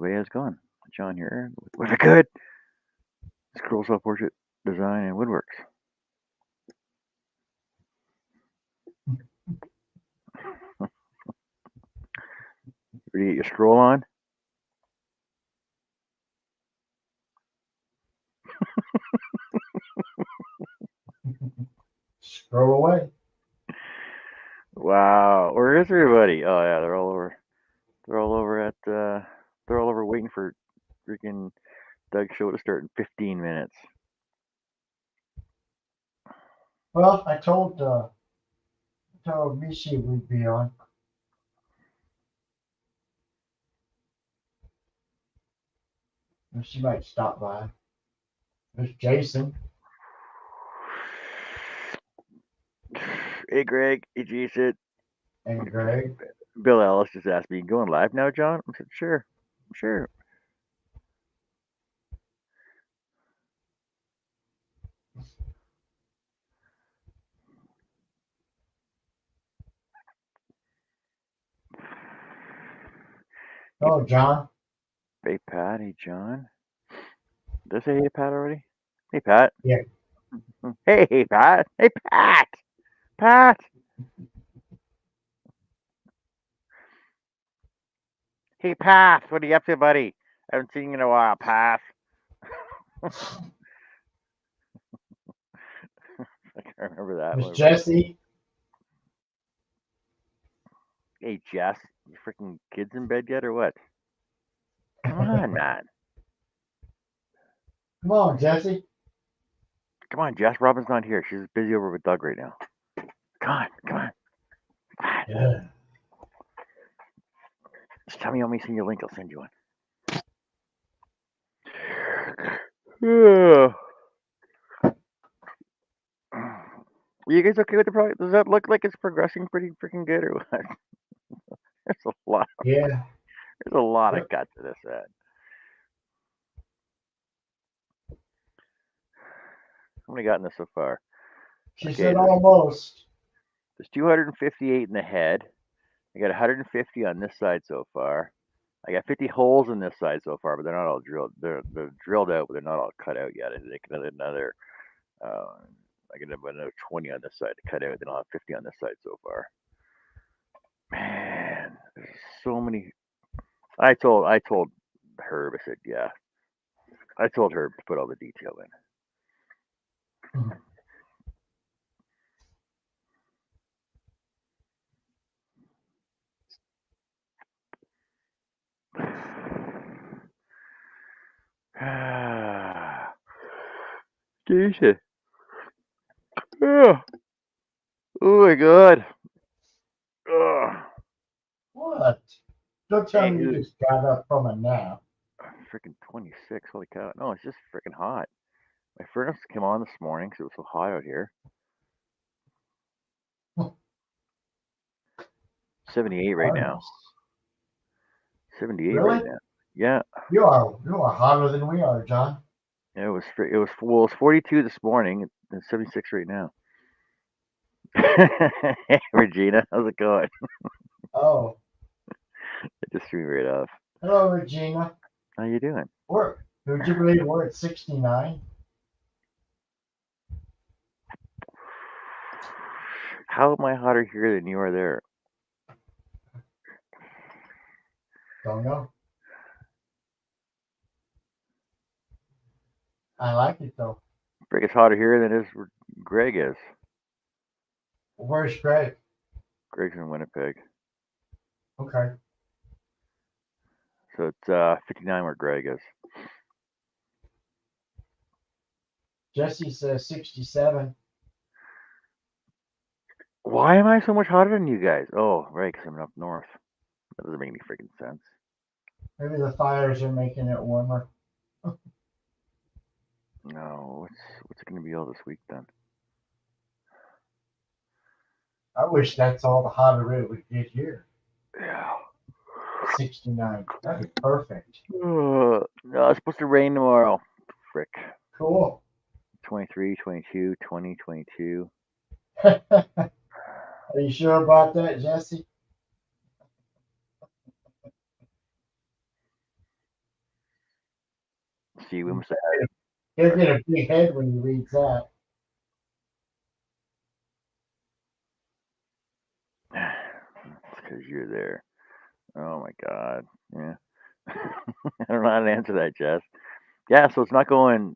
Hey, how's it going? John here with a good scroll self portrait design and woodworks. Ready to get your scroll on? Scroll away. Wow, where is everybody? Oh yeah, they're all over. They're all over at. They're all over waiting for freaking Doug's show to start in 15 minutes. Well, I told Michi we'd be on. And she might stop by. There's Jason Hey Greg, hey Jason. and Greg. Bill Ellis just asked me, "You going live now, John?" I said, "Sure, sure." Hey, Oh, John. hey Pat, hey John. Did I say hey Pat already? Hey Pat. Yeah. Hey Pat. Hey Pat. Pat. Hey, Path, what are you up to, buddy? I haven't seen you in a while, Path. I can't remember that There's one, but Jesse. hey, Jess, you freaking kids in bed yet, or what? Come on, man. Come on, Jesse. Come on, Jess. Robin's not here. She's busy over with Doug right now. Come on, come on. Pat, Yeah. just tell me you want me to send you a link. I'll send you one. Yeah. You guys okay with the project? Does that look like it's progressing pretty freaking good, or what? There's a lot. Yeah. There's a lot of Yep. guts to this ad. How many gotten this so far? She Okay, said almost. there's 258 in the head. I got 150 on this side so far. I got 50 holes in this side so far, but they're not all drilled. They're drilled out, but they're not all cut out yet. I think another. Uh, I can have another 20 on this side to cut out. Then I'll have 50 on this side so far. Man, there's so many. I told Herb. I said, yeah. I told Herb to put all the detail in. Jason. Oh, oh my god. Oh, What? Don't tell hey, me you just got up from a nap. freaking 26. Holy cow. No, it's just freaking hot. My furnace came on this morning because it was so hot out here. 78 right now. Furnace. 78 right Really? now. Yeah, You are hotter than we are, John. it was 42 this morning and 76 right now. Hey, Regina, how's it going? Oh, It just threw me right off. hello, Regina. How you doing? Would you believe we're at 69? How am I hotter here than you are there? Don't know. I like it though. Frick, it's hotter here than it is where Greg is. Where's Greg? Greg's in Winnipeg. Okay. So it's 59 where Greg is. Jesse says 67. Why am I so much hotter than you guys? Oh, right, because I'm up north. That doesn't make any freaking sense. Maybe the fires are making it warmer. No, what's it going to be all this week then? I wish that's all the hotter it would get here. Yeah. 69. That'd be perfect. No, it's supposed to rain tomorrow. Frick. Cool. 23, 22, 20, 22. Are you sure about that, Jesse? See, we must He'll get a big head when he reads that. have. It's because you're there. Oh my God. Yeah. I don't know how to answer that, Jess. Yeah, so it's not going.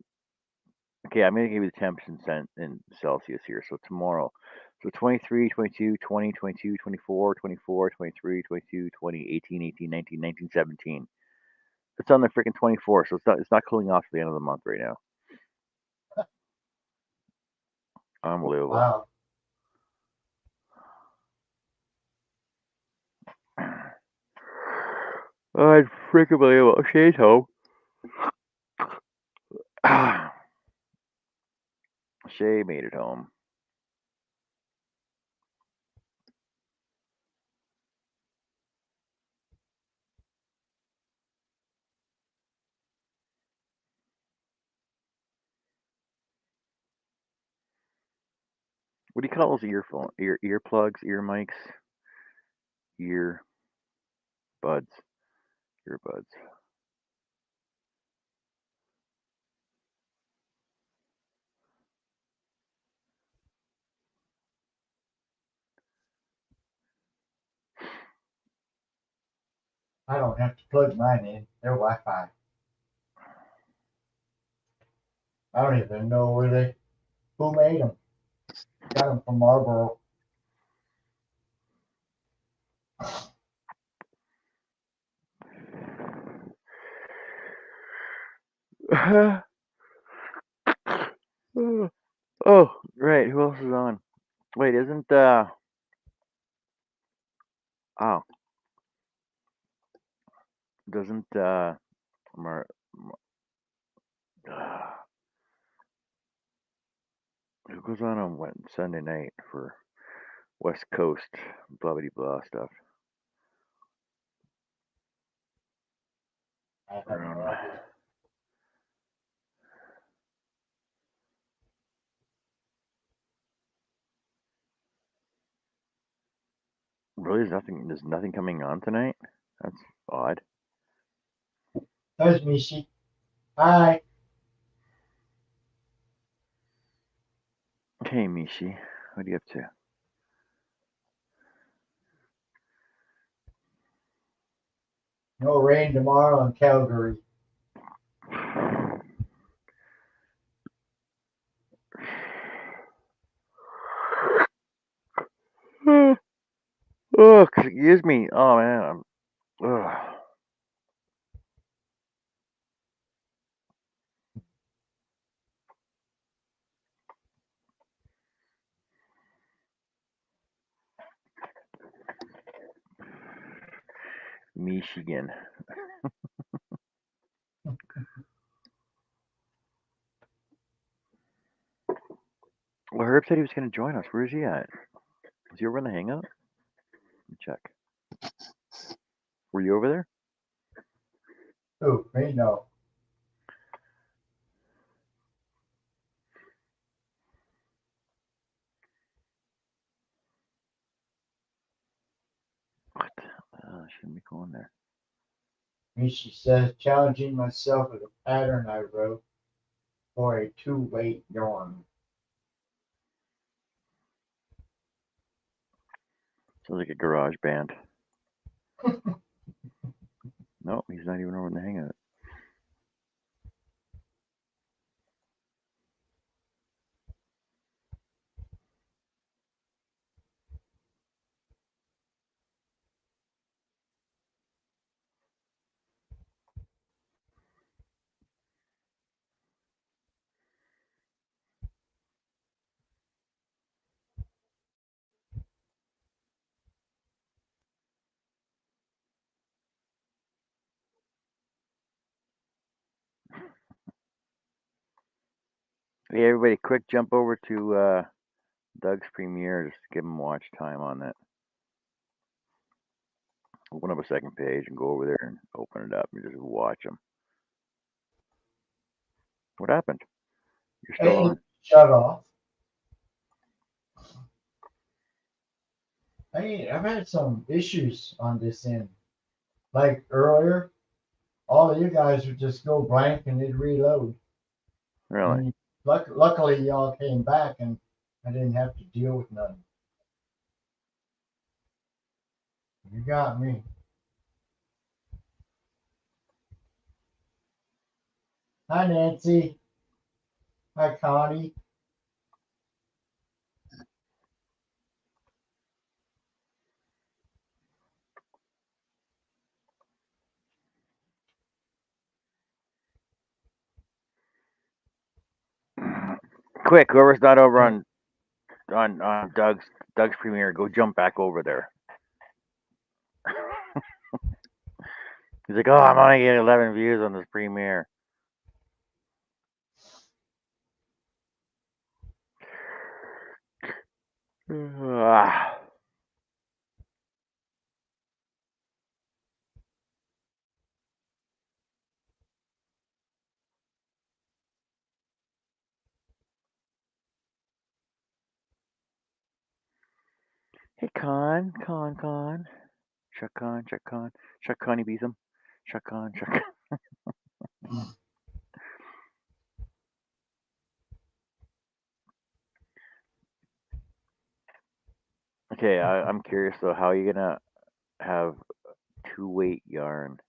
Okay, I'm going to give you the temps in Celsius here. So tomorrow. So 23, 22, 20, 22, 24, 24, 23, 22, 20, 18, 18, 19, 19, 17. It's on the freaking 24, so it's not cooling off to the end of the month right now. Unbelievable. Wow. Oh, I'd freaking believe it. Shay's home. Shay made it home. What do you call those earplugs, ear mics, ear buds, earbuds? I don't have to plug mine in. They're Wi-Fi. I don't even know who made them. Got them from Marlboro. Oh, right. Who else is on? Wait, isn't oh, doesn't Mar, who goes on what Sunday night for West Coast blah blah blah stuff? I have no idea. Really, there's nothing coming on tonight. That's odd. There's Mishi. Hi. Hey, Mishi, what are you up to? No rain tomorrow in Calgary. Oh, excuse me. Oh man, Michigan. Well, Herb said he was going to join us. Where is he at? Is he over in the hangout? Let me check. Were you over there? Oh, me no. What? I shouldn't be going there. Mishi says, challenging myself with a pattern I wrote for a two-weight yarn. Sounds like a garage band. No, he's not even over in the hangout. Hey, everybody, quick jump over to Doug's premiere. Just give him watch time on that. Open up a second page and go over there and open it up and just watch him. What happened? You're still Hey, on? shut off. Hey, I've had some issues on this end. Like earlier, all of you guys would just go blank and it'd reload. Really? And luckily, y'all came back and I didn't have to deal with nothing. You got me. Hi, Nancy. Hi, Connie. Quick, whoever's not over on Doug's premiere, go jump back over there. He's like, oh, I'm only getting 11 views on this premiere. Ah. Hey, Con. Chuck Con. Chuck Connie beats him. Chuck Con. Okay, I'm curious though, how are you gonna have two weight yarn?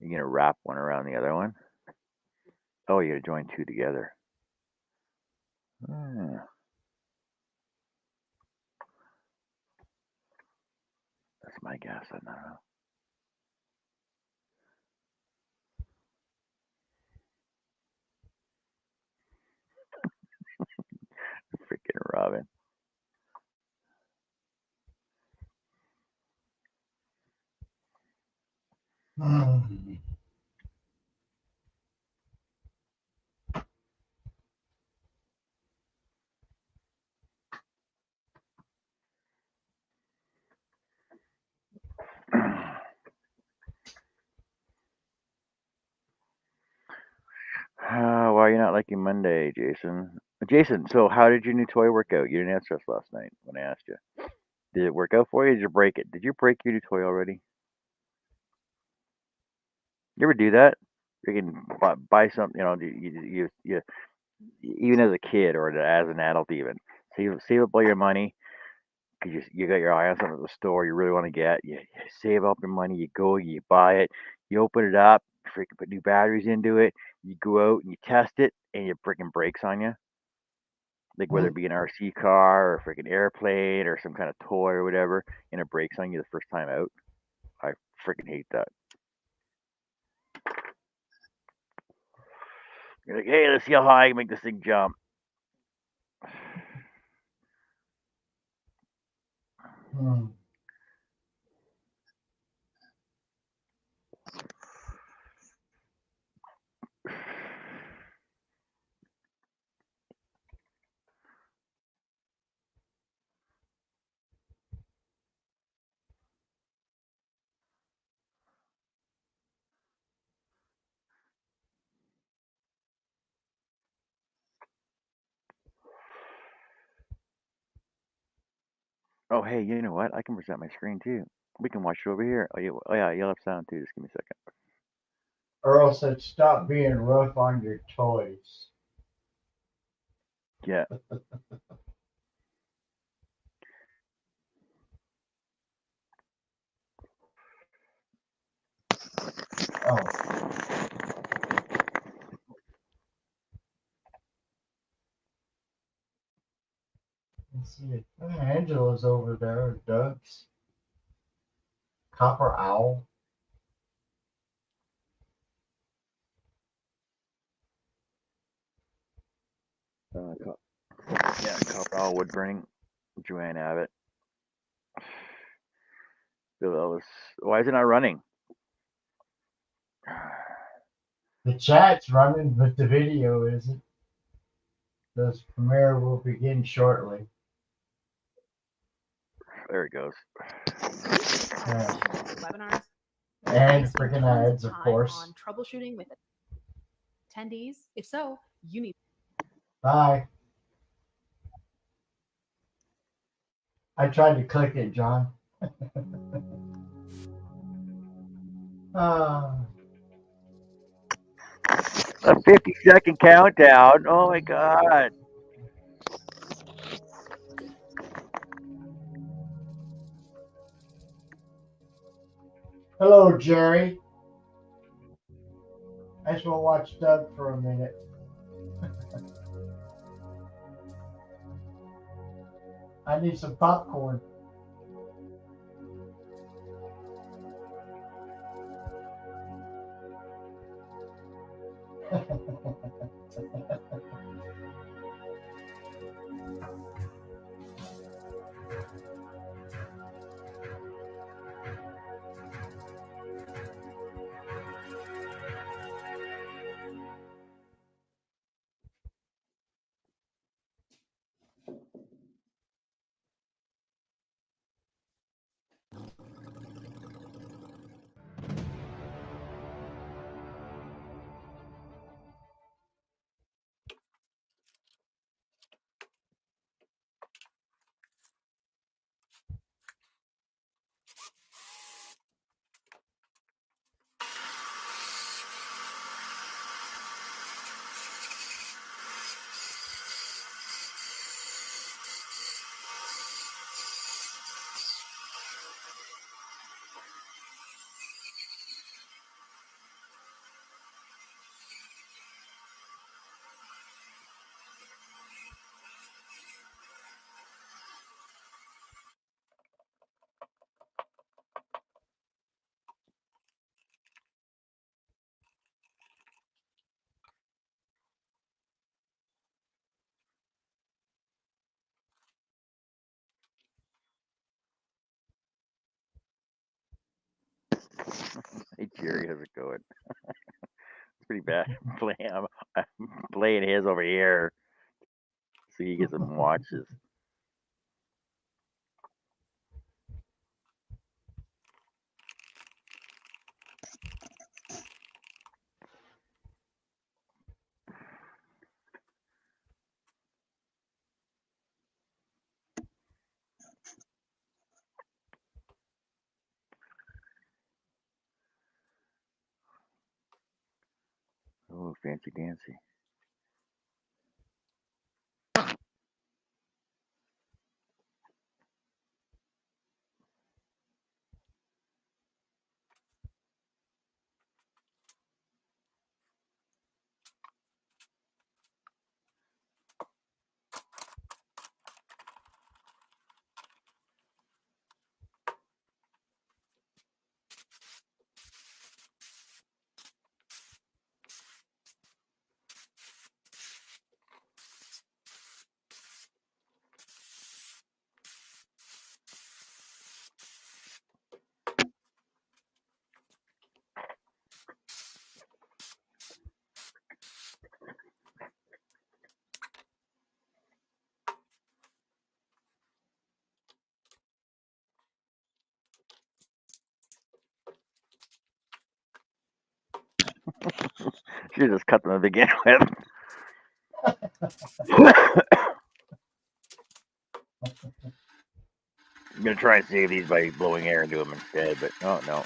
You're gonna wrap one around the other one? Oh, you're gonna join two together. Hmm. That's my guess. I don't know. Freaking Robin. Why are you not liking Monday, Jason? Jason, so how did your new toy work out? You didn't answer us last night when I asked you. Did it work out for you? Did you break it? Did you break your new toy already? You ever do that? You can buy something, even as a kid or as an adult, even save up all your money because you got your eye on something at the store you really want to get. You save up your money, you go, you buy it, you open it up, freaking put new batteries into it. You go out and you test it, and it freaking breaks on you. Like whether it be an RC car or a freaking airplane or some kind of toy or whatever, and it breaks on you the first time out. I freaking hate that. You're like, hey, let's see how high I can make this thing jump. Oh, hey, you know what? I can present my screen too. We can watch it over here. Oh yeah, you'll have sound too. Just give me a second. Earl said, "Stop being rough on your toys." Yeah. Oh, let's see. Angela's over there. Doug's copper owl. Yeah, Copperall wood burning. Joanne Abbott. Bill Elvis. Why is it not running? The chat's running, but the video isn't. This premiere will begin shortly. There it goes. Yeah. Webinars And freaking ads, of course. on troubleshooting with attendees. If so, you need. Bye. I tried to click it, John. Ah, A 50-second countdown. Oh my god. hello, Jerry. I just want to watch Doug for a minute. I need some popcorn. Hey Jerry, how's it going? It's pretty bad. I'm playing his over here so he gets some watches. Oh, fancy dancy. Should just cut them to begin with. I'm gonna try and save these by blowing air into them instead, but oh no.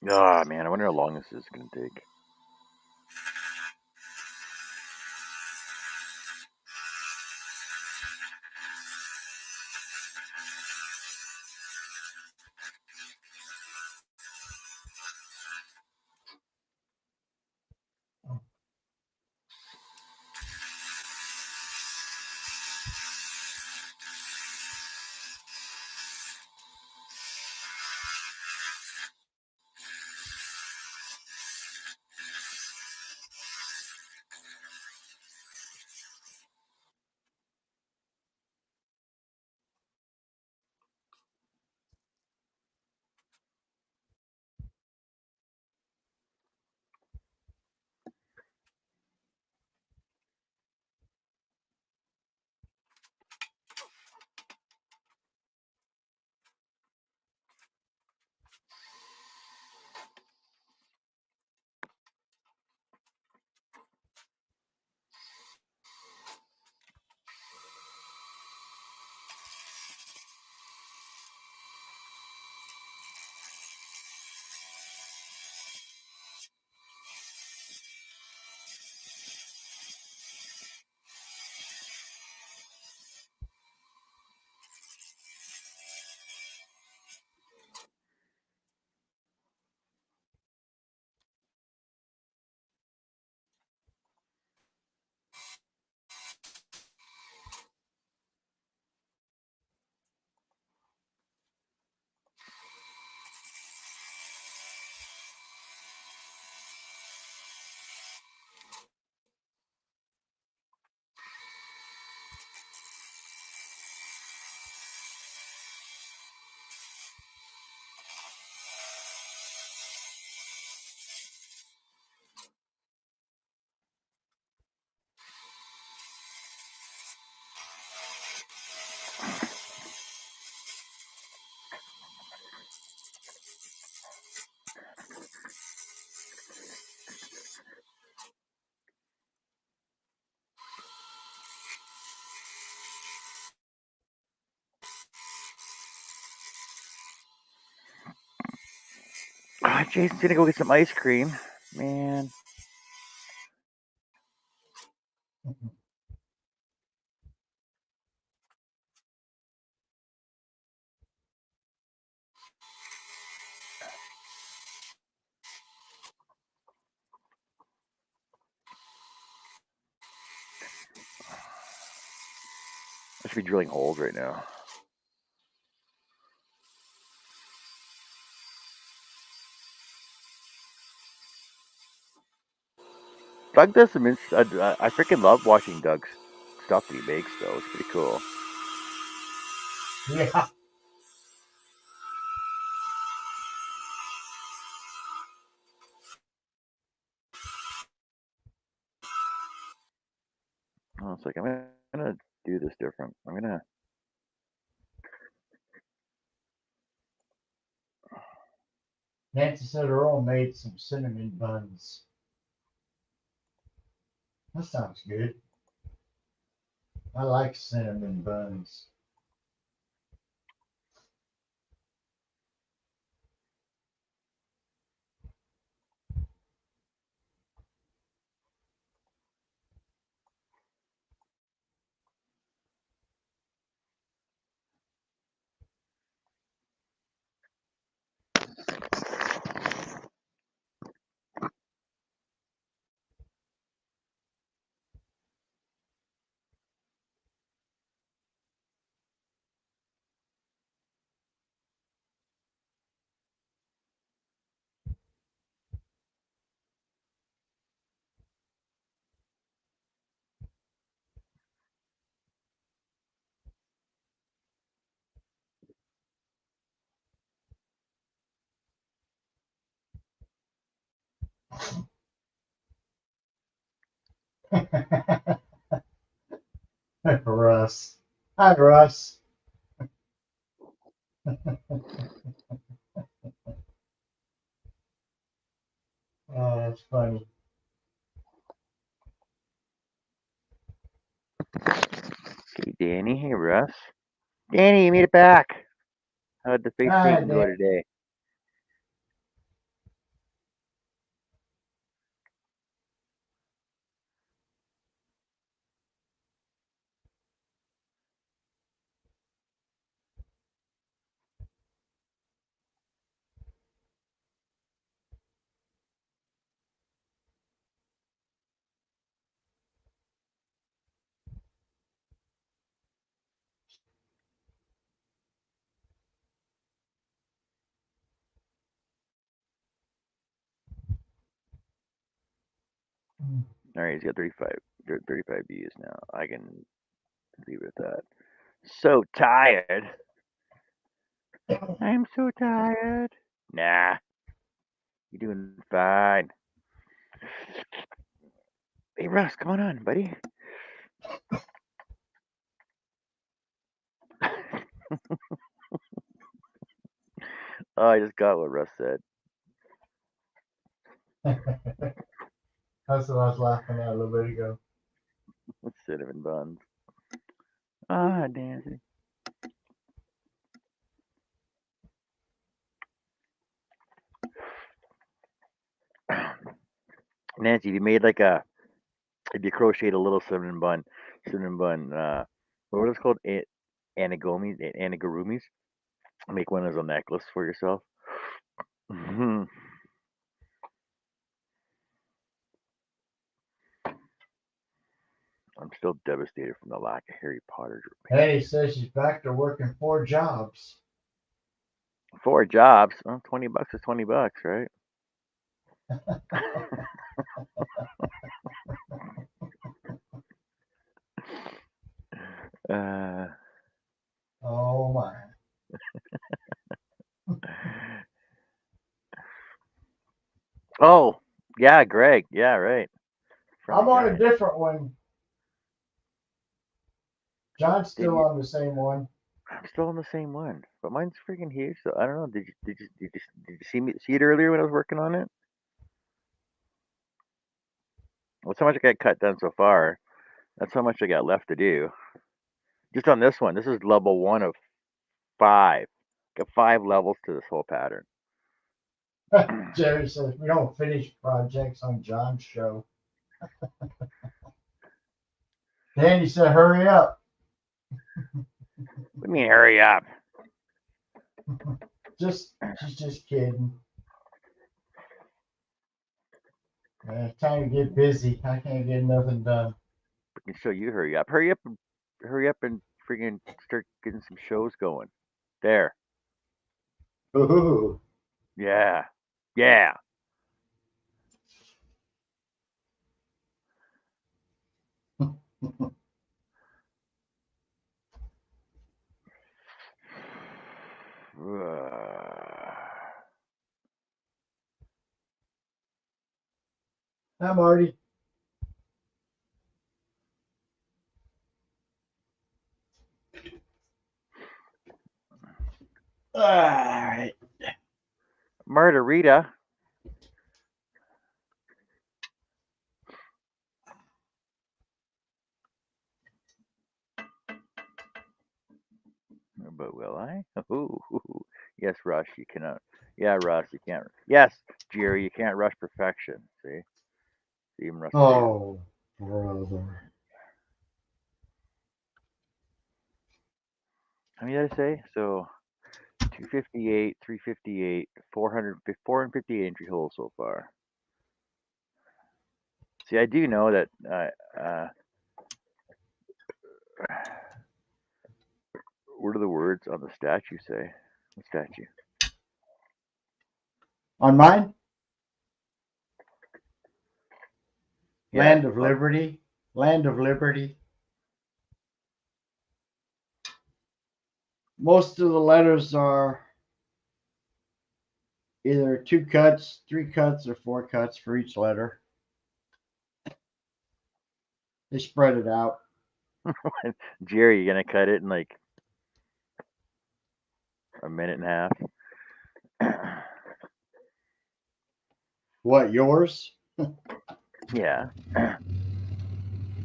Ah, man, I wonder how long this is gonna take. Jason's gonna go get some ice cream. Man. I should be drilling holes right now. Doug does some. I freaking love watching Doug's stuff that he makes, though. It's pretty cool. Yeah. Oh, it's like I'm gonna do this different. I'm gonna. Nancy said Earl made some cinnamon buns. That sounds good. I like cinnamon buns. Russ. Hi, Russ. Oh, that's funny. Okay, Danny. Hey, Russ. Danny, you made it back. How did the face Hi, painting go Dan. today? All right, he's got 35 views now. I can leave it at that. So tired. I'm so tired. Nah, you're doing fine. Hey, Russ, come on, buddy. Oh, I just got what Russ said. That's what I was laughing at a little bit ago. Cinnamon buns. Ah, Nancy. Nancy, if you made like if you crocheted a little cinnamon bun, what was it called? Anagurumis. Make one as a necklace for yourself. I'm still devastated from the lack of Harry Potter Hey, paintings. says she's back to working 4 jobs. 4 jobs. Well, $20 is $20, right? uh, Oh my. oh, yeah, Greg. Yeah, right. From I'm the on a Giants. different one. John's Did still you? on the same one. I'm still on the same one, but mine's freaking huge. So I don't know. Did you see it earlier when I was working on it? That's how much I got cut done so far. That's how much I got left to do. Just on this one. This is level 1 of 5. Got 5 levels to this whole pattern. Jerry says we don't finish projects on John's show. Danny said, "Hurry up." What do you mean, hurry up? She's just kidding. Time to get busy. I can't get nothing done. I can show you hurry up. Hurry up and freaking start getting some shows going. There. Ooh. Yeah. Yeah. Hi, Marty. All right. Margarita. But will I? Ooh. Yes, Rush, you cannot. Yeah, Russ, you can't. Yes, Jerry, you can't rush perfection. See? Even Russ agrees. Oh, brother. How many did I say? So 258, 358, 458 entry holes so far. See, I do know that. What do the words on the statue say? What statue? On mine, Yeah. Land of Liberty. Land of Liberty. Most of the letters are either 2 cuts, 3 cuts, or 4 cuts for each letter. They spread it out. Jerry, you gonna cut it in like a minute and a half? What, yours? Yeah.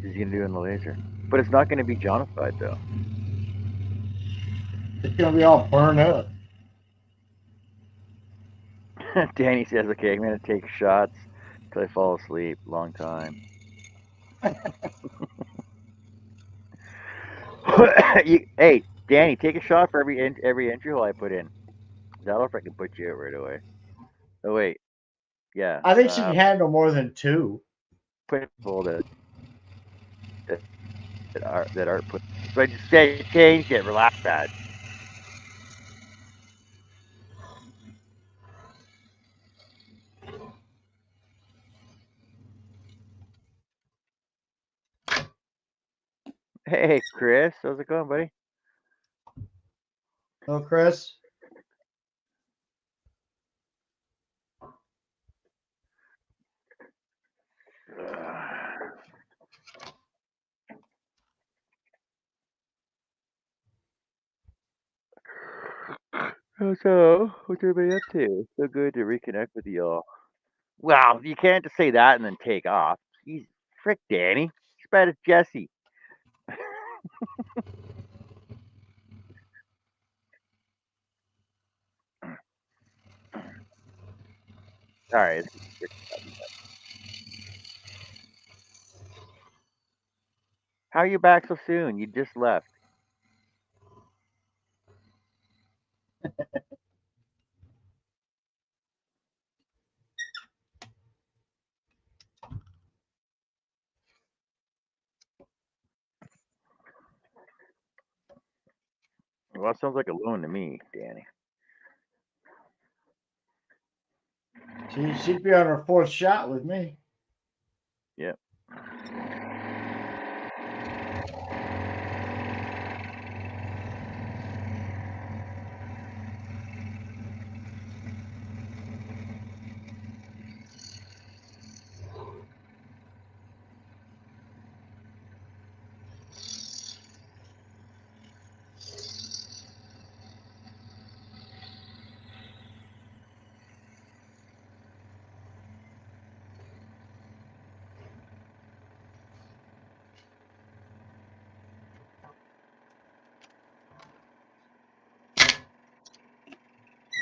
He's gonna do it in the laser. But it's not gonna be Jonified though. It's going to be all burned up. Danny says, okay, I'm gonna take shots till I fall asleep. Long time. Hey, Danny, take a shot for every entry hole I put in. That'll freaking put you out right away. Oh wait, yeah. I think she can handle more than 2. Put hole that Art put. So I just said changed it. Relax, Dad. Hey, Chris, how's it going, buddy? Oh, Chris? So, what's everybody up to? So good to reconnect with y'all. Well, you can't just say that and then take off. He's frick, Danny. It's bad as Jesse. All right. How are you back so soon? You just left. Well, that sounds like a loan to me, Danny. She'd be on her 4th shot with me. Yep.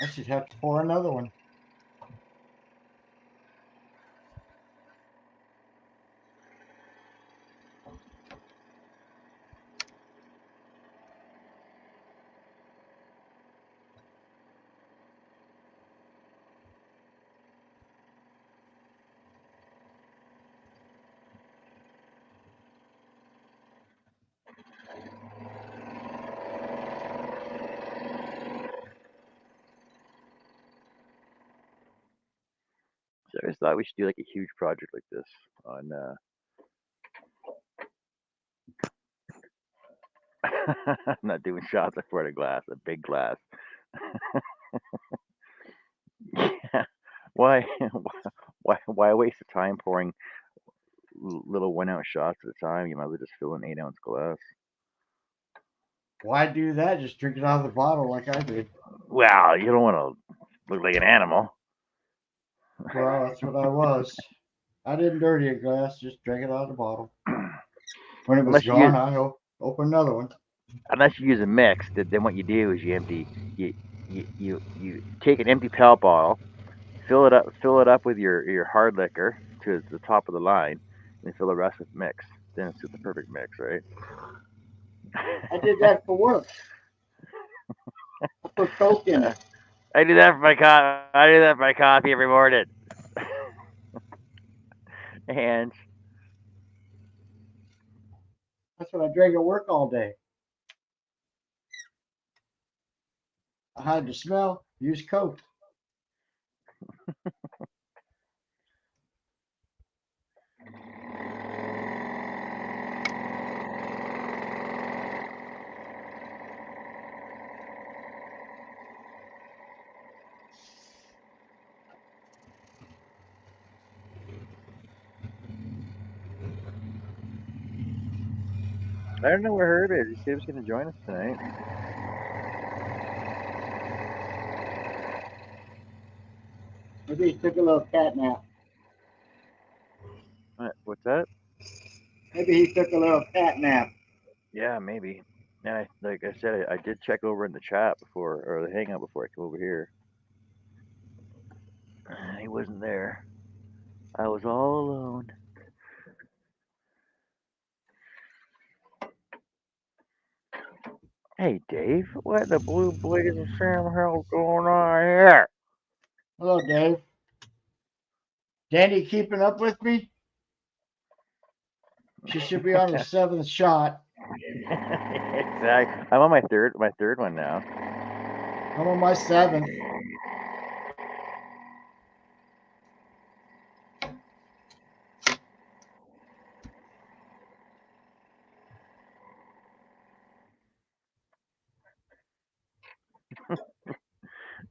I should have to pour another one. I just thought we should do like a huge project like this on. I'm not doing shots in front of glass, a big glass. Yeah. Why? Why waste the time pouring little 1 ounce shots at a time? You might as well just fill an 8 ounce glass. Why do that? Just drink it out of the bottle like I did. Well, you don't want to look like an animal. Well, that's what I was. I didn't dirty a glass, just drank it out of the bottle. When it was unless you use, gone, I opened another one. unless you use a mix, then what you do is you empty you take an empty pallet bottle, fill it up with your hard liquor to the top of the line, and fill the rest with mix. Then it's the perfect mix, right? I did that for work. I put Coke in it. I do that for my I do that for my coffee every morning. And That's what I drank at work all day. I had the smell, use Coke. I don't know where Herb is. He said he was going to join us tonight. Maybe he took a little cat nap. What's that? Maybe he took a little cat nap. Yeah, maybe. Yeah, like I said, I did check over in the chat before, or the hangout before I came over here. He wasn't there. I was all alone. Hey, Dave, what the blue blaze of Sam hell's going on here? Hello, Dave. Danny keeping up with me? She should be on her 7th shot. Exactly. I'm on my third one now. I'm on my 7th.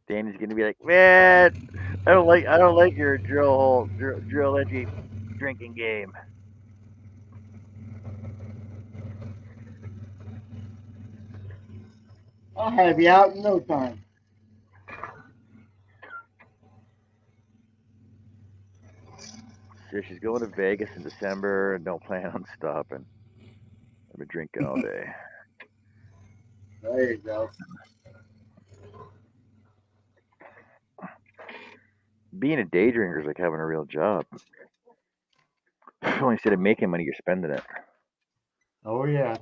Danny's gonna be like, man, I don't like your drill edgy drinking game. I'll have you out in no time. So she's going to Vegas in December and don't plan on stopping. I've been drinking all day. There you go. Being a day drinker is like having a real job. Only instead of making money, you're spending it. Oh, yeah.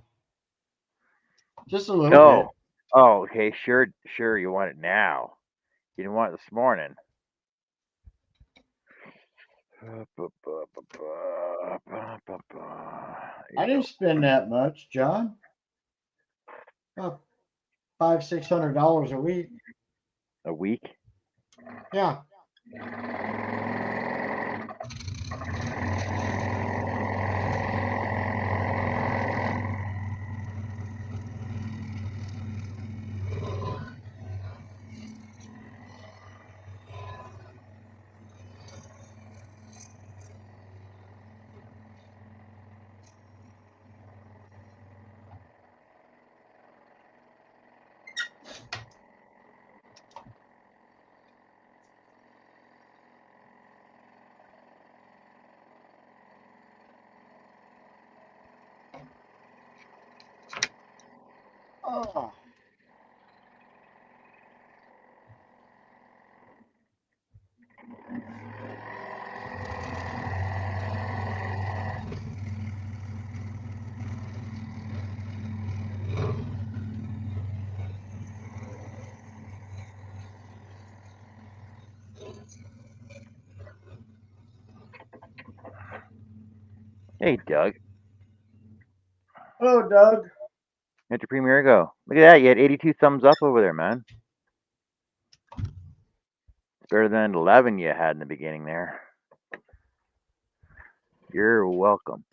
Just a little bit. Oh, oh, okay, sure. You want it now. You didn't want it this morning. I didn't spend that much, John. About $500-600 a week. A week? Yeah. Oh. Hey, Doug. Hello, Doug. How'd your premiere go? Look at that. You had 82 thumbs up over there, man. It's better than 11 you had in the beginning there. You're welcome.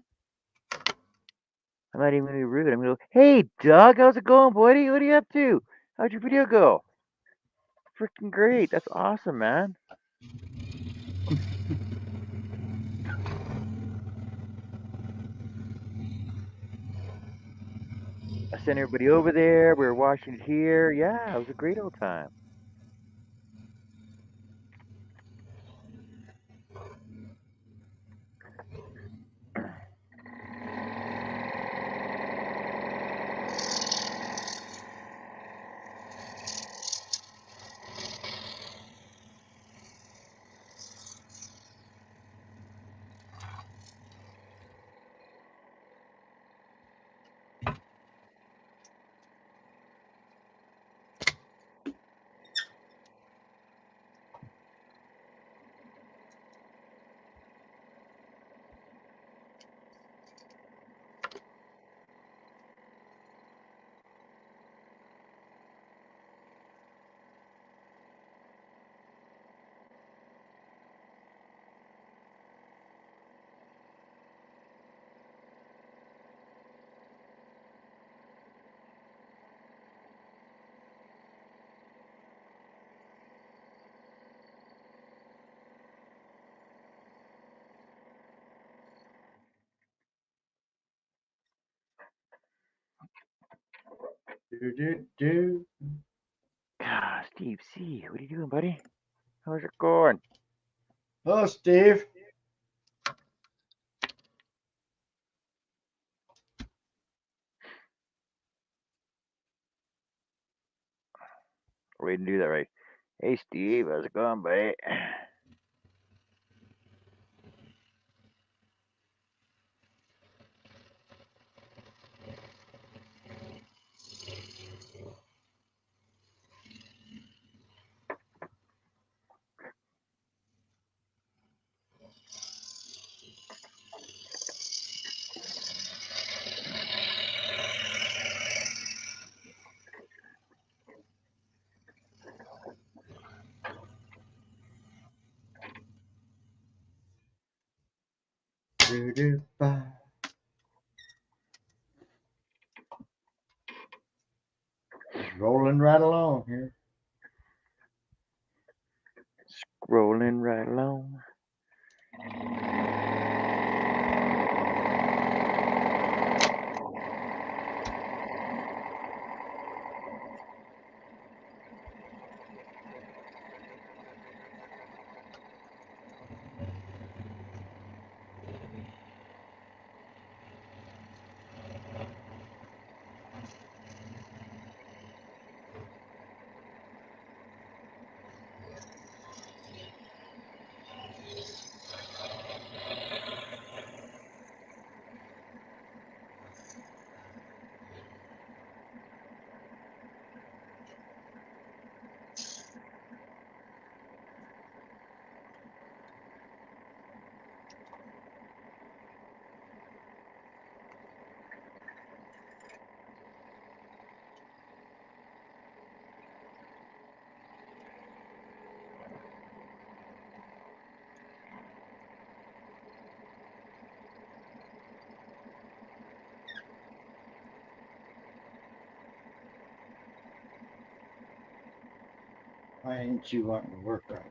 I'm not even gonna be rude. I'm gonna go, hey Doug, how's it going, buddy? What are you up to? How'd your video go? Freaking great. That's awesome, man. I sent everybody over there. We were watching it here. Yeah, it was a great old time. Do. Ah, Steve C, what are you doing, buddy? How's it going? Hello, Steve. We didn't do that right. Hey Steve, how's it going, buddy? Bye. Just rolling right along here. Scrolling right along. Why ain't you wanting to work right?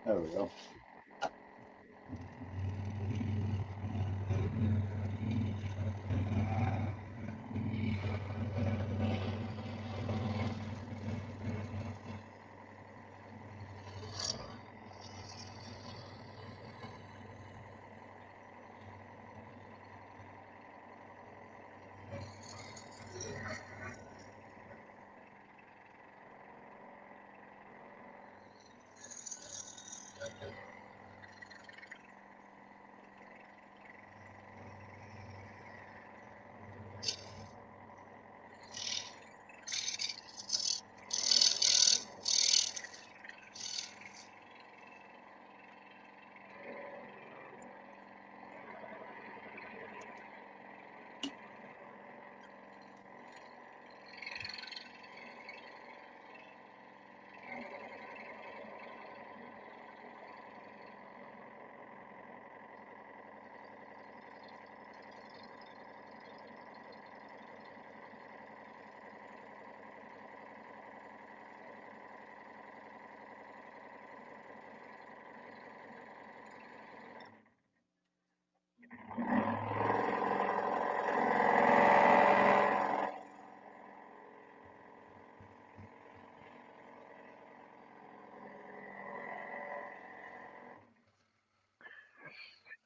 There we go.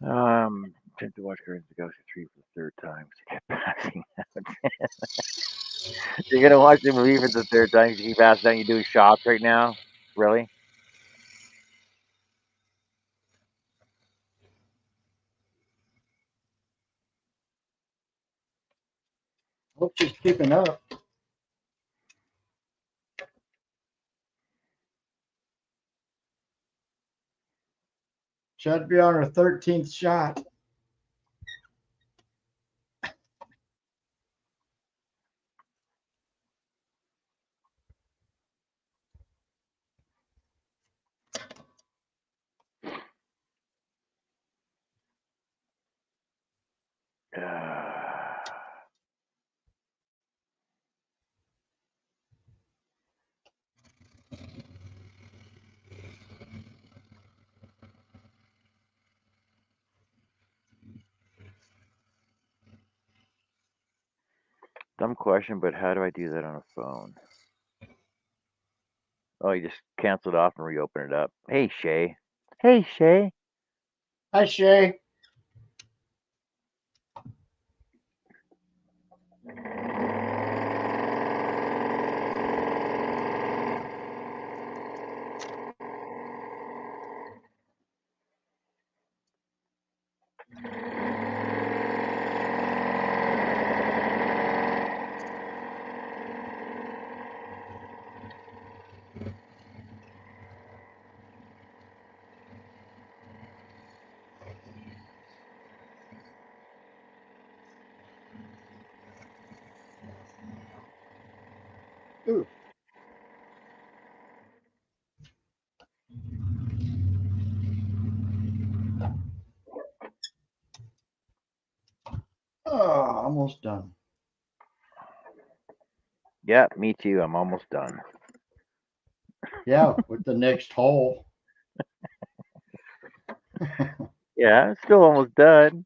Attempt to watch Guardians of the Galaxy 3 for the third time because I kept passing out. You're gonna watch the movie for the third time because you keep passing out. You're doing shots right now. Really? Hope she's keeping up. Should be on her 13th shot. Dumb question, but how do I do that on a phone? Oh, you just cancel it off and reopen it up. Hey, Shay. Hey, Shay. Hi, Shay. Ooh. Oh, almost done. Yeah, me too. I'm almost done. Yeah, with the next hole. Yeah, I'm still almost done.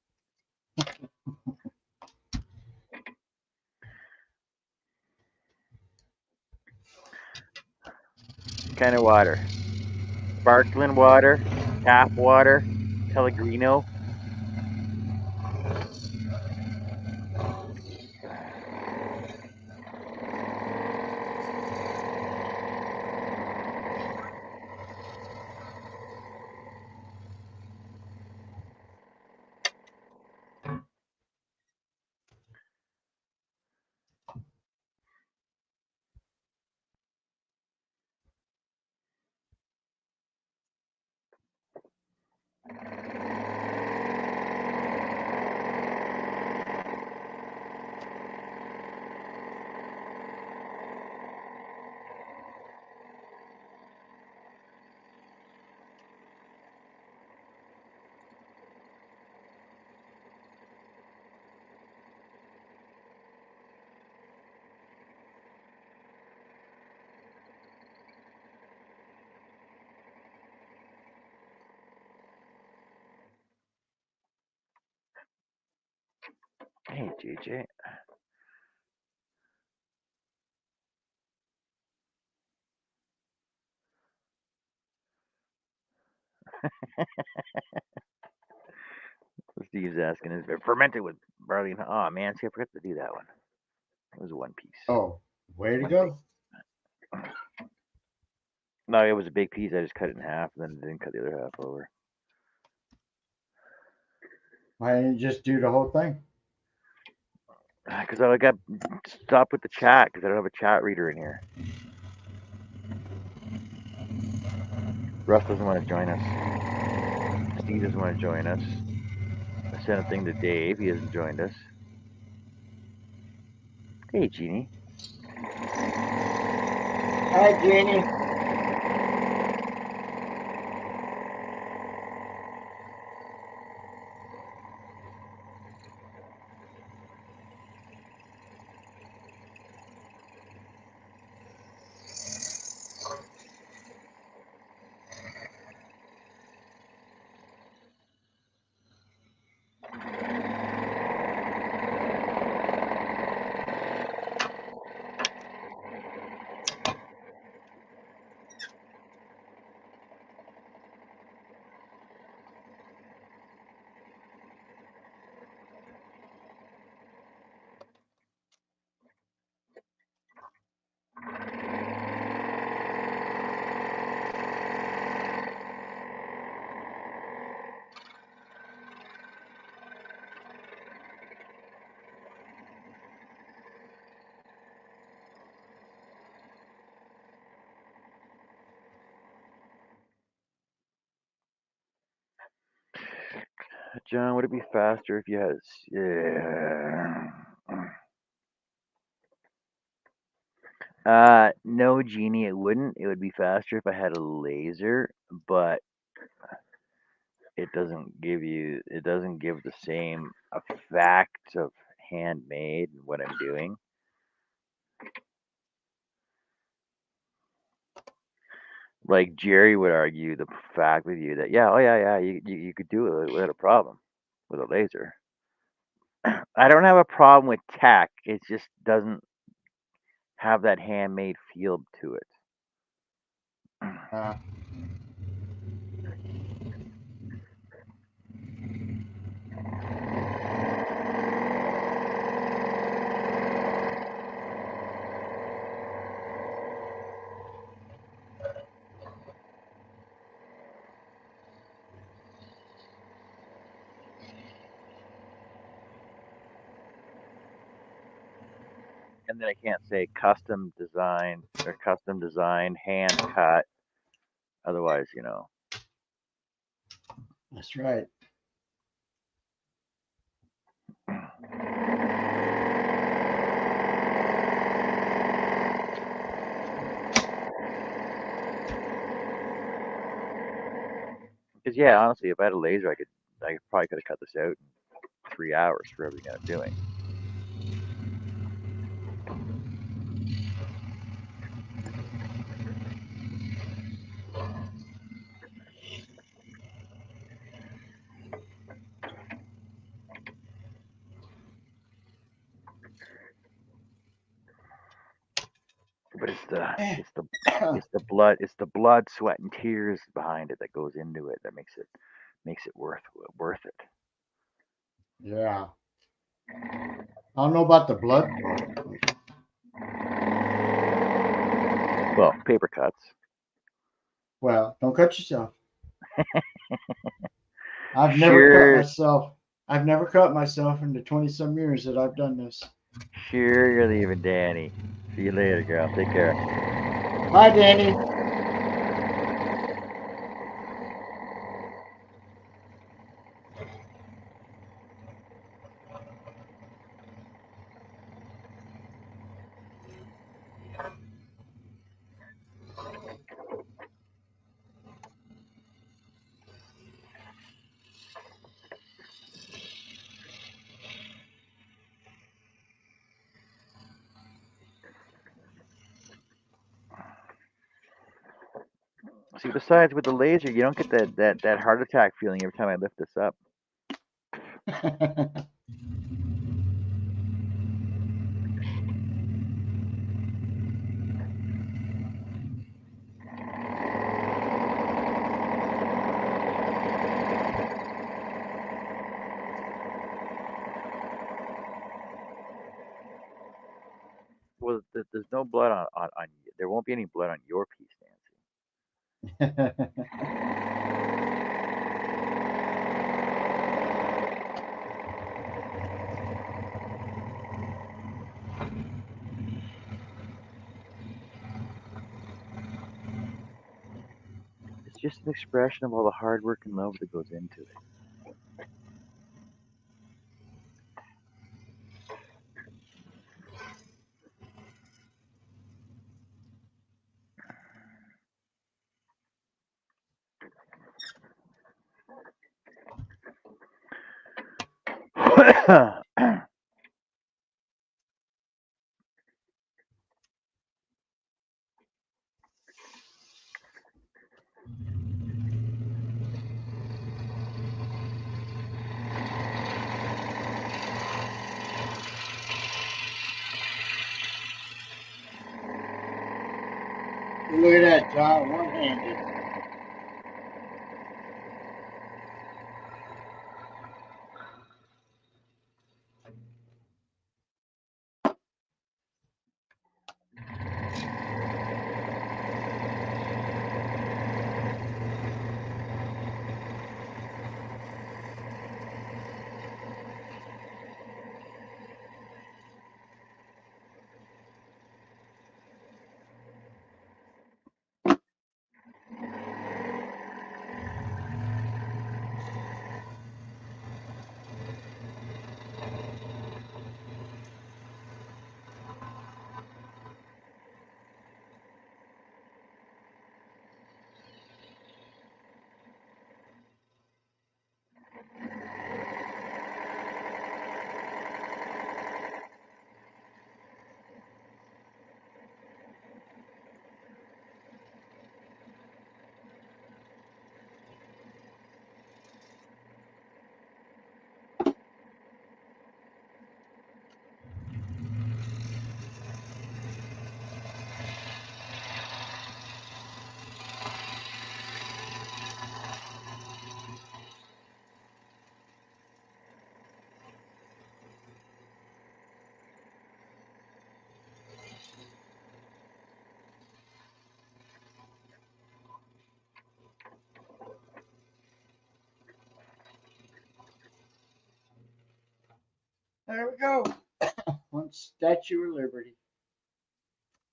What kind of water? Sparkling water, tap water, Pellegrino. Hey, JJ. Steve's asking, is it fermented with barley? Oh, man, see, I forgot to do that one. It was one piece. Oh, way to One go. No, it was a big piece. I just cut it in half, and then didn't cut the other half over. Why didn't you just do the whole thing? Because I got stopped with the chat because I don't have a chat reader in here. Russ doesn't want to join us. Steve doesn't want to join us. I sent a thing to Dave. He hasn't joined us. Hey, Jeannie. Hi, Jeannie. John, would it be faster if you had? Yeah. No, Genie, it wouldn't. It would be faster if I had a laser, but it doesn't give the same effect of handmade and what I'm doing. Like Jerry would argue the fact with you that yeah, oh yeah, you could do it without a problem with a laser. I don't have a problem with tech. It just doesn't have that handmade feel to it. Uh, And then I can't say custom design or custom designed, hand cut. Otherwise, that's right. Because yeah, honestly, if I had a laser, I probably could have cut this out in 3 hours for everything I'm doing. But it's the blood, sweat, and tears behind it that goes into it that makes it worth it. Yeah. I don't know about the blood part. Well, paper cuts. Well, don't cut yourself. I've never cut Sure, myself. I've never cut myself in the 20 some years that I've done this. sure, you're leaving, Danny. See you later, girl. Take care. Bye, Danny. See, besides with the laser, you don't get that heart attack feeling every time I lift this up. Well, there's no blood on there won't be any blood on your piece, Nancy. It's just an expression of all the hard work and love that goes into it. Look at that, John, one-handed. There we go. One Statue of Liberty.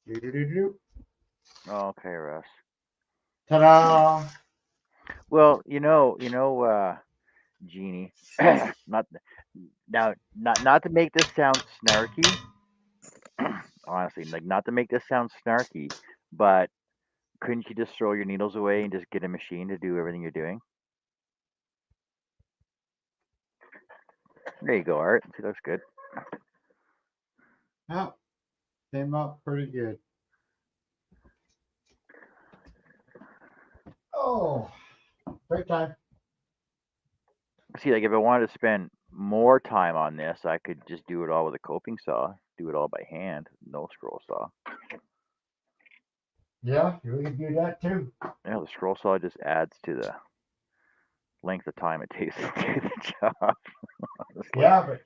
Do-do-do-do. Okay, Russ. Ta-da! Well, Jeannie. not now, not to make this sound snarky. Honestly, like not to make this sound snarky, but couldn't you just throw your needles away and just get a machine to do everything you're doing? There you go, Art. See, that's good. Yeah, came out pretty good. Oh, great time. See, like if I wanted to spend more time on this, I could just do it all with a coping saw, do it all by hand, no scroll saw. Yeah, we can do that too. Yeah, the scroll saw just adds to the length of time it takes to do the job. Honestly. Yeah, but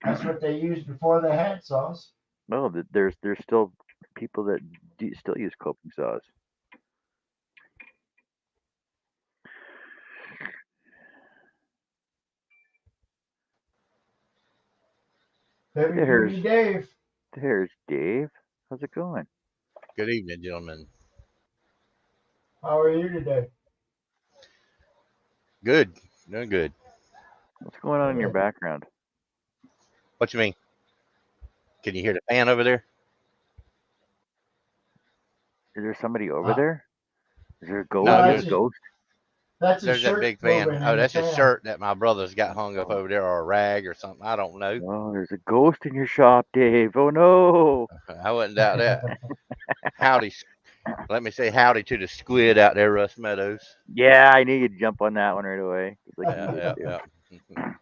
that's what they used before they had saws. No, there's still people that still use coping saws. Heavy There's Duty Dave. there's Dave. How's it going? Good evening, gentlemen. How are you today? Good. Doing good. What's going on in your Good. background? What you mean? Can you hear the fan over there? Is there somebody over Uh, there? Is there a ghost? No, no, Is there that's a there's just ghost? that's a there's that shirt big fan. moving Oh, in the that's a fan. shirt that my brother's got hung up Oh, over there, or a rag or something. I don't know. oh, there's a ghost in your shop, Dave. Oh no. I wouldn't doubt that. Howdy. Let me say howdy to the squid out there, Russ Meadows. Yeah, I knew you'd jump on that one right away, just like you did Yeah, too. yeah, yeah.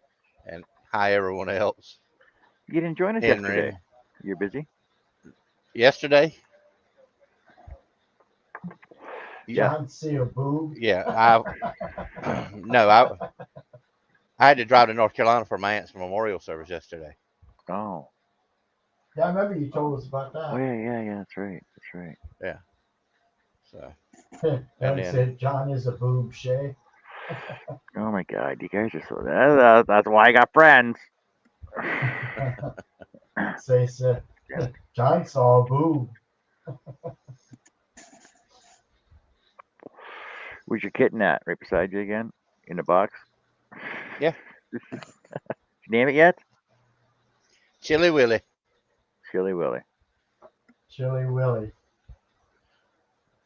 And hi, everyone else. You didn't join us yesterday. Henry. You're busy. Yesterday? Yeah. John see a boob. Yeah, no, I had to drive to North Carolina for my aunt's memorial service yesterday. Oh. Yeah, I remember you told us about Oh that. yeah. That's right. That's right. Yeah. So, and And then said John is a boob, Shay. Oh my God, you guys are so. That's why I got friends. Say, John saw a boob. Where's your kitten at? Right beside you again, in the box. yeah, Did you name it yet? Chilly Willy. Chili Willy. Chilly Willy.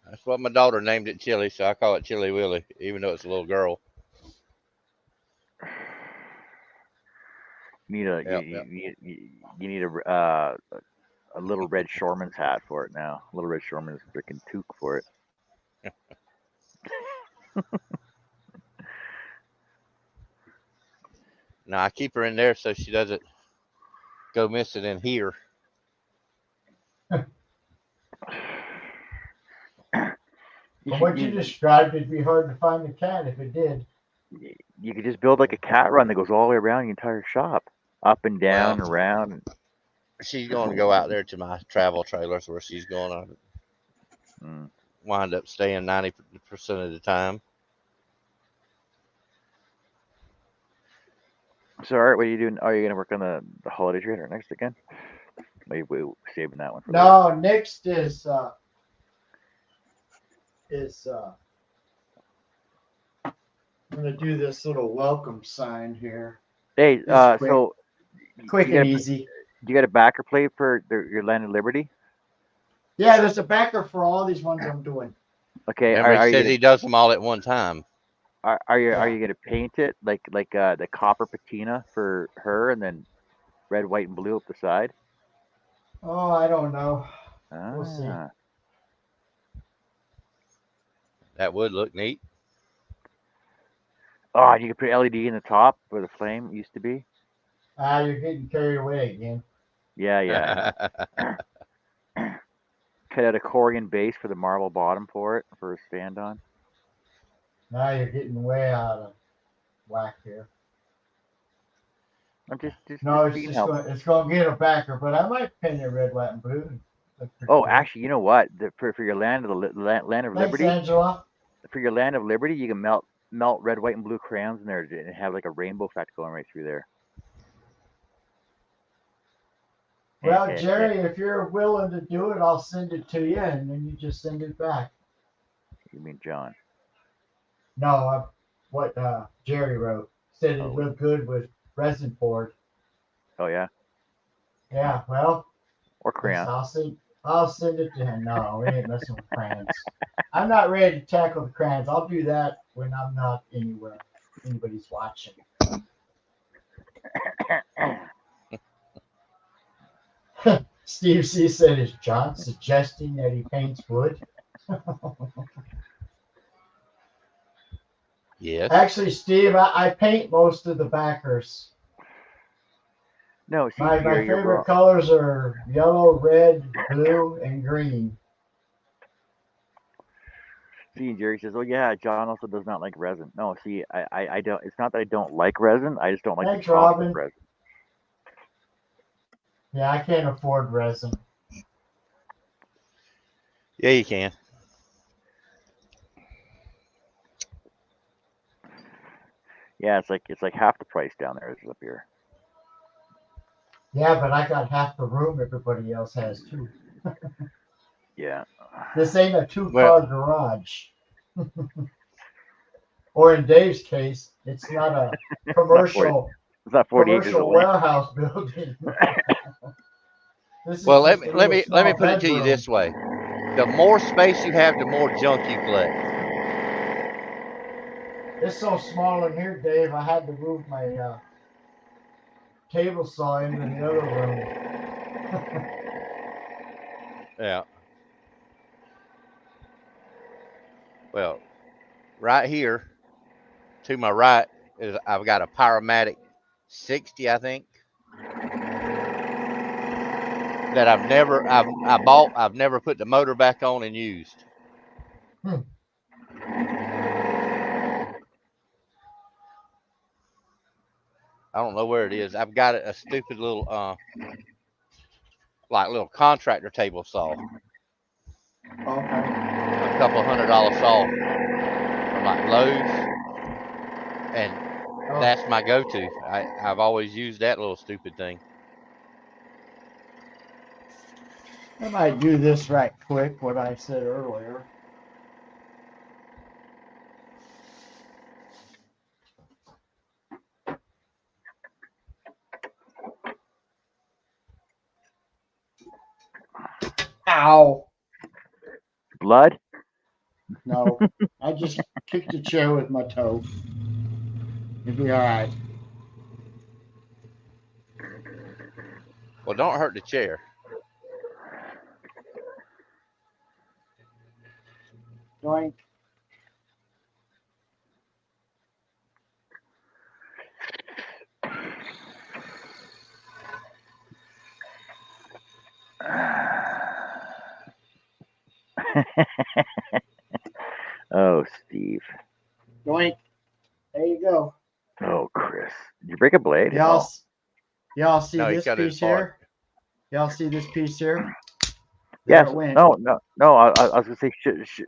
That's what my daughter named it, Chili, so I call it Chilly Willy, even though it's a little girl. You need a Yep, yep. you need a little red shoreman's hat for it now. Little red shoreman's freaking toque for it. Now I keep her in there so she doesn't go missing in here. From what you described, it'd be hard to find the cat if it did. You could just build like a cat run that goes all the way around the entire shop, up and down, Well, around. she's going to go out there to my travel trailers where she's going to Mm. wind up staying 90% of the time. So, Art, what are you doing? Are you going to work on the holiday trader next again? Maybe we're saving that one for later. No, next is I'm gonna do this little welcome sign here. Hey, It's quick. so Quick you and got easy. you got a backer plate for your Land of Liberty? Yeah, there's a backer for all these ones I'm doing. Okay, Remember, are he you says gonna he does them all at one time. are you Yeah. gonna paint it like the copper patina for her, and then red, white, and blue up the side? Oh, I don't know. We'll see. Ah, That would look neat. oh, and you can put LED in the top where the flame used to be. You're getting carried away again. Yeah. Cut out a Corian base for the marble bottom for it for a stand on. Now you're getting way out of whack here. I'm just No, it's being just helpful. it's gonna get a backer, but I might paint it red, white, and blue. Look pretty Oh, good. actually, you know what? For your Land of Land of Thanks, Liberty, Angela. for your Land of Liberty, you can melt red, white, and blue crayons in there and have like a rainbow effect going right through there. Well, Jerry, if you're willing to do it, I'll send it to you, and then you just send it back. You mean John? No, what Jerry wrote said it Oh. looked good with resin board. Oh yeah. Yeah, well, Or yes, crayon. I'll send it to him. No, we ain't messing with crayons. I'm not ready to tackle the crayons. I'll do that when I'm not anywhere. Anybody's watching. Steve C said, "Is John suggesting that he paints wood?" Yes. Actually, Steve, I paint most of the backers. No, see, My Jerry, you're favorite wrong. colors are yellow, red, blue, and green. See, Jerry says, "Oh yeah, John also does not like resin." No, see, I don't. It's not that I don't like resin. I just don't like the Thanks, cost of Robin. resin. Yeah, I can't afford resin. Yeah, you can. Yeah, it's like half the price down there is up here. Yeah, but I got half the room everybody else has too. Yeah. This ain't a two-car Well, garage. Or in Dave's case, it's not a It's not 40. commercial It's not 40 acres of land. warehouse building. This is well, just a little let me small put it to you bedroom. this way: the more space you have, the more junk you collect. It's so small in here, Dave. I had to move my table saw into the other room. Yeah. Well, right here to my right is I've got a Pyromatic 60, I think, that I've never put the motor back on and used. Hmm. I don't know where it is. I've got a stupid little like little contractor table saw, Okay. a couple $100 saw from like Lowe's, and that's my go-to. I've always used that little stupid thing. I might do this right quick, what I said earlier. Ow. Blood? No, I just kicked the chair with my toe. It'll be all right. Well, don't hurt the chair. Doink. Oh, Steve. Doink. There you go. Oh, Chris. Did you break a blade? Y'all, Oh. y'all see No, he this cut it piece apart. here? Y'all see this piece here? There Yes. it went. No. I was gonna say,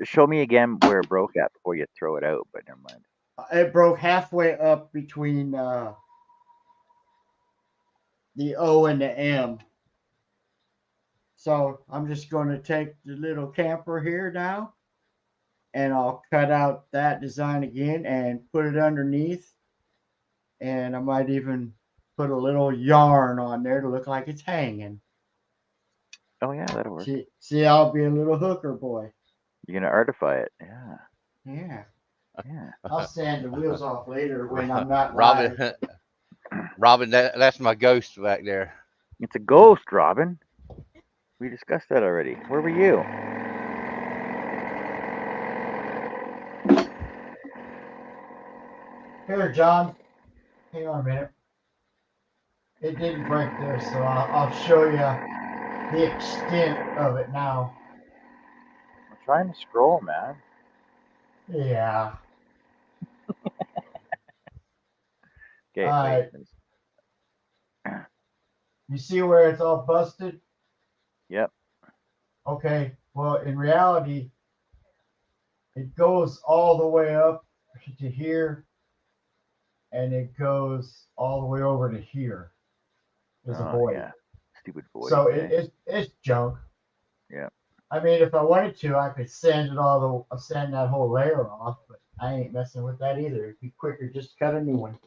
show me again where it broke at before you throw it out, but never mind. It broke halfway up between the O and the M. So I'm just going to take the little camper here now, and I'll cut out that design again and put it underneath. And I might even put a little yarn on there to look like it's hanging. Oh yeah, that'll work. See, I'll be a little hooker boy. You're gonna artify it. Yeah. Yeah. Yeah. I'll sand the wheels off later when I'm not Robin, live. Robin, that's my ghost back there. It's a ghost, Robin. We discussed that already. Where were you? Here, John. Hang on a minute. It didn't break there, so I'll show you the extent of it now. I'm trying to scroll, man. Yeah. Okay, All wait. right. You see where it's all busted? Yep. Okay. Well, in reality, it goes all the way up to here, and it goes all the way over to here. There's a Oh void. yeah. Stupid voice. So eh? it's junk. Yeah. I mean, if I wanted to, I could sand that whole layer off, but I ain't messing with that either. It'd be quicker just to cut a new one.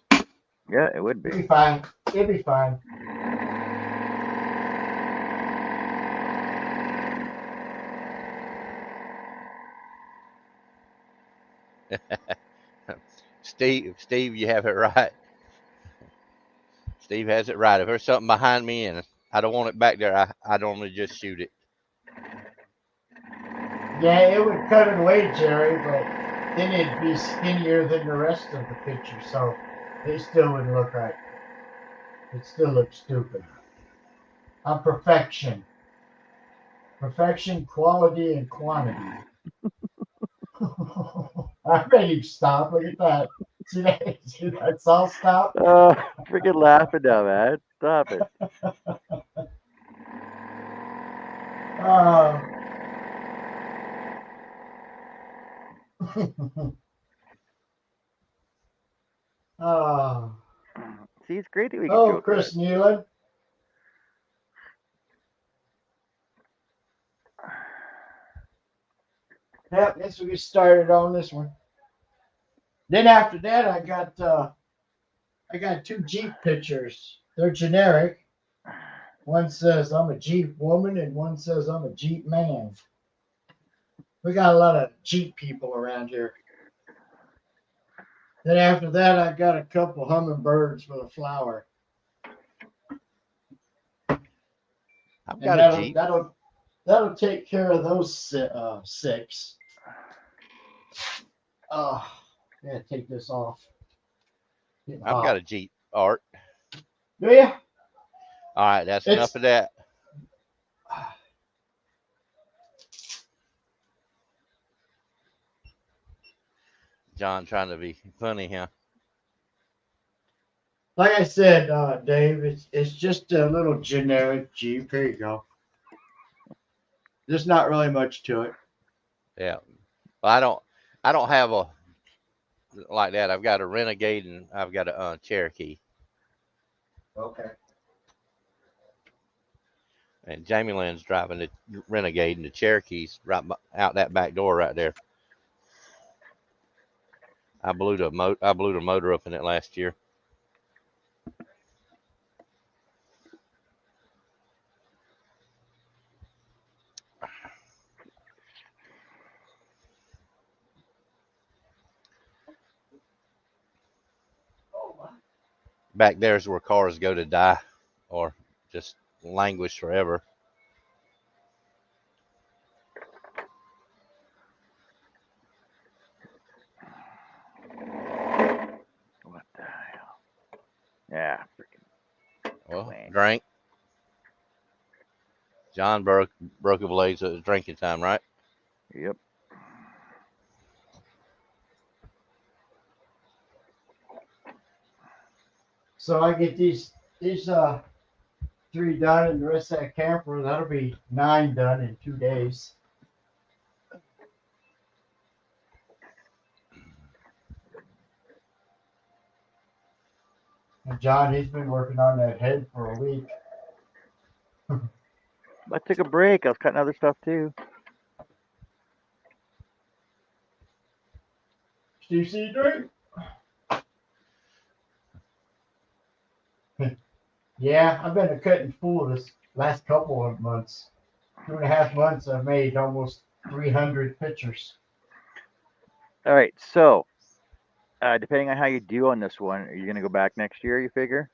Yeah, it would It'd be. be fine. It'd be fine. Steve, you have it right. Steve has it right. If there's something behind me and I don't want it back there, I normally just shoot it. Yeah, it would cut it away, Jerry, but then it'd be skinnier than the rest of the picture, so it still wouldn't look right. It still looks stupid. I'm perfection. Perfection, quality, and quantity. I'm ready to stop. Look at that. See that? See that's all stop. Oh, freaking laughing now, man. Stop it. Oh. Oh. See, it's great that we can Oh, joke Chris around. Nealon. Yep, guess we get started on this one. Then after that, I got two Jeep pictures. They're generic. One says I'm a Jeep woman, and one says I'm a Jeep man. We got a lot of Jeep people around here. Then after that, I got a couple hummingbirds with a flower. I've And got a Jeep. that'll take care of those six. Yeah, take this off. I've got a Jeep, Art. Do you? All right, that's enough of that. John trying to be funny, huh? Like I said, Dave, it's just a little generic Jeep. Here you go. There's not really much to it. Yeah. Well, I don't have a like that. I've got a Renegade and I've got a Cherokee. Okay. And Jamie Lynn's driving the Renegade and the Cherokee's right out that back door right there. I blew the motor up in it last year. Back there's where cars go to die or just languish forever. What the hell? Yeah, freaking. Well, Clank. drink. John broke a blade, so it was drinking time, right? Yep. So I get these three done, and the rest of that camper, that'll be 9 done in 2 days. And John, he's been working on that head for a week. I took a break. I was cutting other stuff too. Steve, see you drink? Yeah, I've been a cutting fool this last couple of months. 2.5 months, I've made almost 300 pictures. All right. So, depending on how you do on this one, are you going to go back next year, you figure?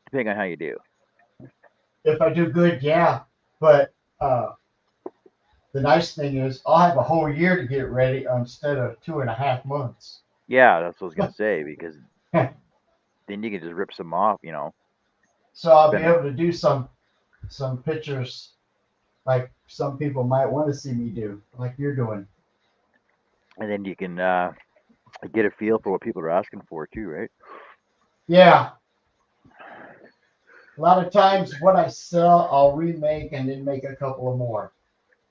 Depending on how you do. If I do good, yeah. But the nice thing is, I'll have a whole year to get ready instead of 2.5 months. Yeah, that's what I was going to say because then you can just rip some off, you know. So I'll be able to do some pictures like some people might want to see me do, like you're doing. And then you can get a feel for what people are asking for too, right? Yeah. A lot of times what I sell, I'll remake and then make a couple of more.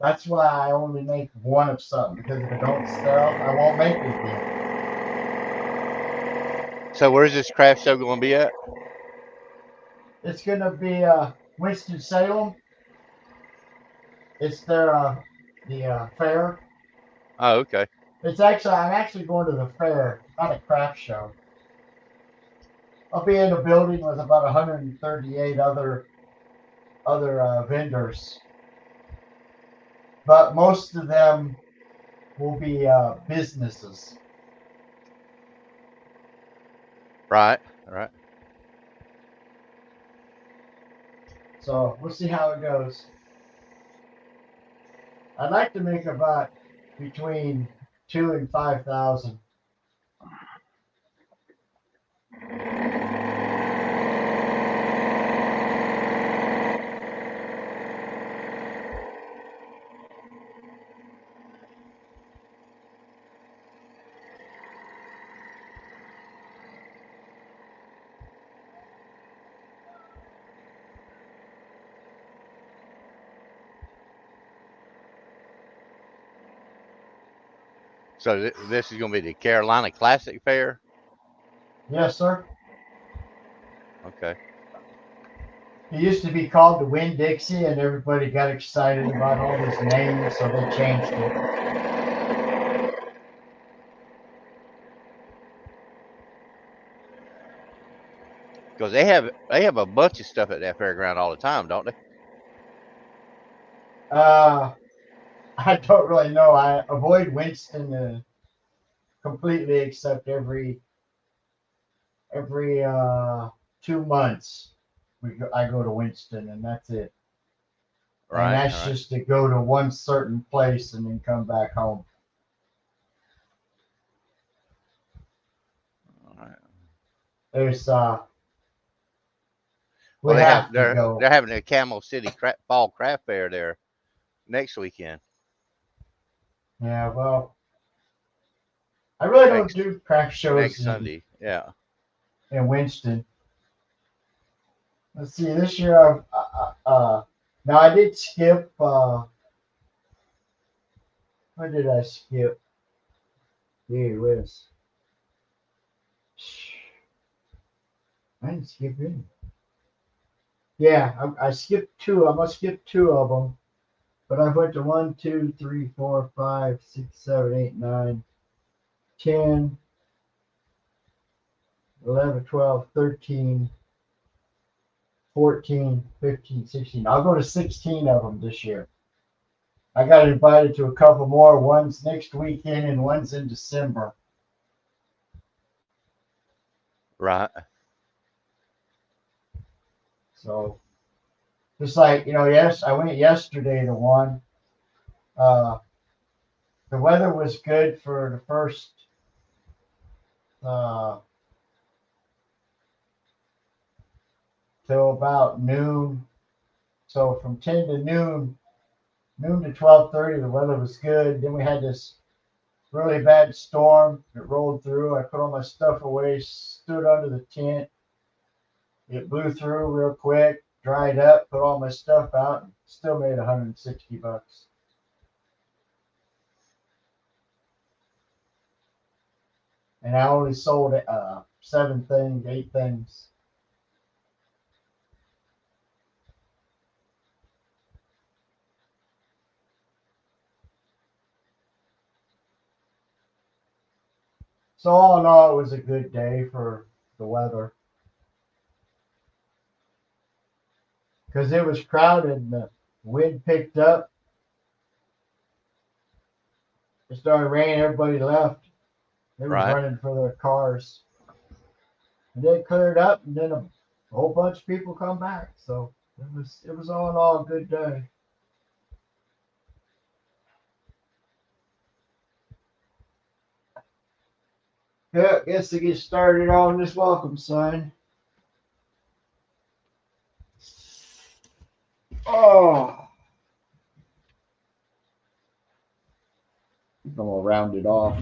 That's why I only make one of something, because if I don't sell, I won't make it again. So where's this craft show going to be at? It's going to be Winston-Salem. It's their the fair. Oh, okay. I'm actually going to the fair, not a craft show. I'll be in a building with about 138 other vendors, but most of them will be businesses. Right. Right. So we'll see how it goes. I'd like to make about between 2,000 and 5,000. So this is going to be the Carolina Classic Fair. Yes, sir. Okay. It used to be called the Winn-Dixie, and everybody got excited about all these names, so they changed it. Because they have a bunch of stuff at that fairground all the time, don't they? I don't really know. I avoid Winston completely, except every 2 months I go to Winston, and that's it. Right. And that's All right. just to go to one certain place and then come back home. All right. There's we Well, have to they're go. having a Camel City Fall Craft Fair there next weekend. Yeah, well, I really don't Next do craft shows Sunday. Yeah. in Winston. Let's see. This year, now I did skip. When did I skip? Gee whiz. I didn't skip any. Yeah, I skipped two. I must skip two of them. But I went to 1, 2, 3, 4, 5, 6, 7, 8, 9, 10, 11, 12, 13, 14, 15, 16. I'll go to 16 of them this year. I got invited to a couple more. One's next weekend and one's in December. Right. So, just like, yes, I went yesterday to one. The weather was good for the first till about noon. So from 10 to noon to 12:30, the weather was good. Then we had this really bad storm that rolled through. I put all my stuff away, stood under the tent. It blew through real quick, dried up, put all my stuff out, and still made $160. And I only sold 7 things, 8 things. So all in all, it was a good day for the weather. Because it was crowded and the wind picked up. It started raining, everybody left. They were Right. running for their cars. And then it cleared up, and then a whole bunch of people come back. So it was all in all a good day. Yeah, I guess to get started on this welcome sign. Oh, I'm gonna round it off.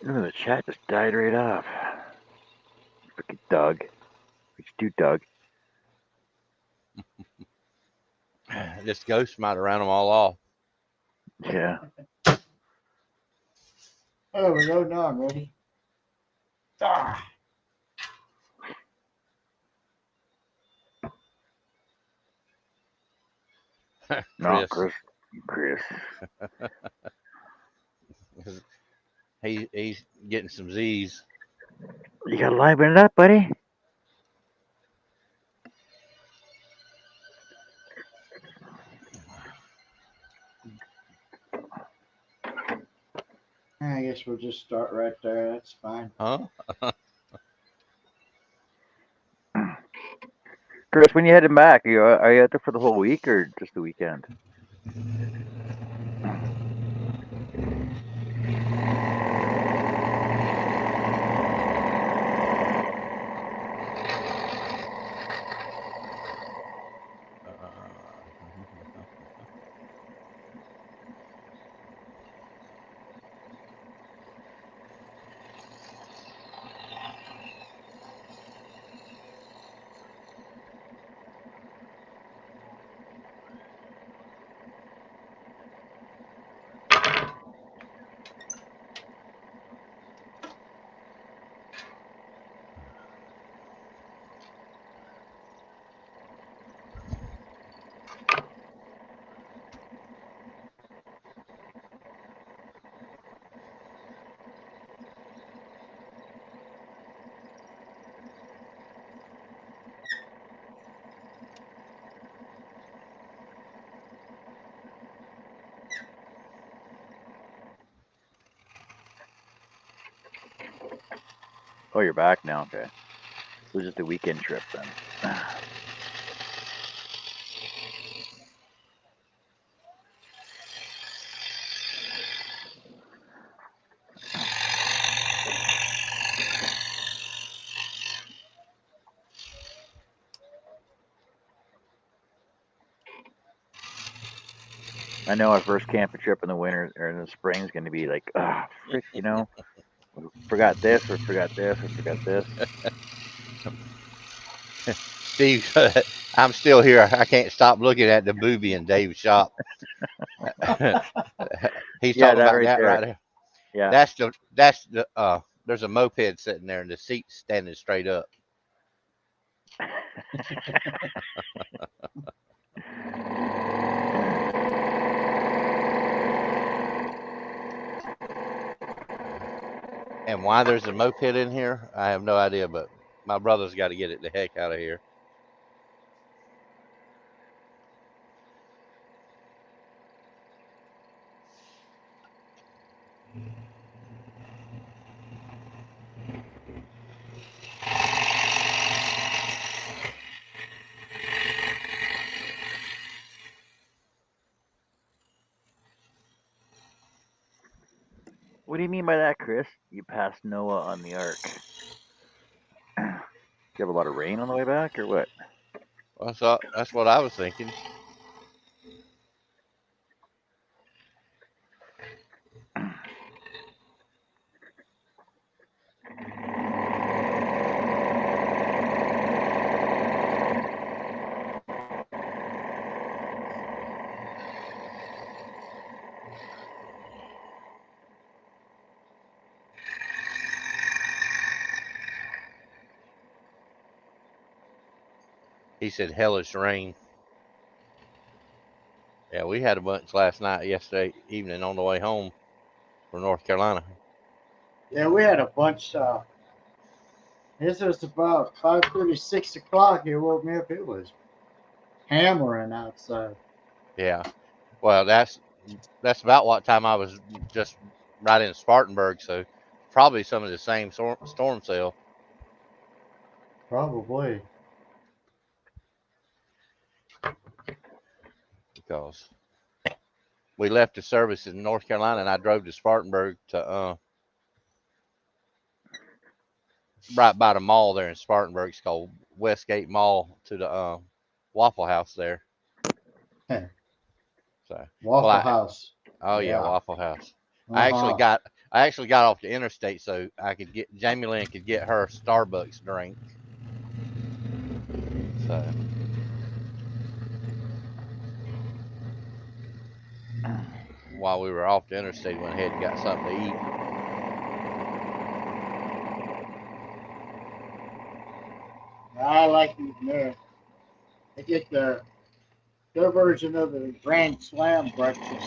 Ooh, the chat just died right off. Freaking Doug. What you do, Doug? This ghost might have ran them all off. Yeah. Oh, there we go. Now I'm ready. Ah. No, Chris, Chris. he's getting some Z's. You gotta liven it up, buddy. I guess we'll just start right there. That's fine. Huh? Chris, when you heading back, are you out there for the whole week or just the weekend? Oh, you're back now. Okay. So just a weekend trip then. I know our first camping trip in the winter or in the spring is going to be like, ah, frick, we forgot this or forgot this or forgot this. Steve, I'm still here. I can't stop looking at the booby in Dave's shop. He's Yeah, talking that about right that there. right there. Yeah. That's the there's a moped sitting there and the seat's standing straight up. And why there's a moped in here, I have no idea, but my brother's got to get it the heck out of here. What do you mean by that, Chris? You passed Noah on the ark. You have a lot of rain on the way back or what? That's what I was thinking. He said hellish rain. Yeah, we had a bunch last night, yesterday evening on the way home from North Carolina. Yeah, we had a bunch. This was about 5:30, 6 o'clock. It woke me up. It was hammering outside. Yeah. Well, that's about what time I was just right in Spartanburg, so probably some of the same storm cell Probably. because we left the service in North Carolina and I drove to Spartanburg to right by the mall there in Spartanburg. It's called Westgate Mall to the Waffle House there. So, well, Waffle House. oh yeah, Yeah. Waffle House. I actually Uh-huh. got I actually got off the interstate so I could get Jamie Lynn could get her Starbucks drink. So while we were off the interstate, went ahead and got something to eat. I like eating there. I get their version of the Grand Slam breakfast.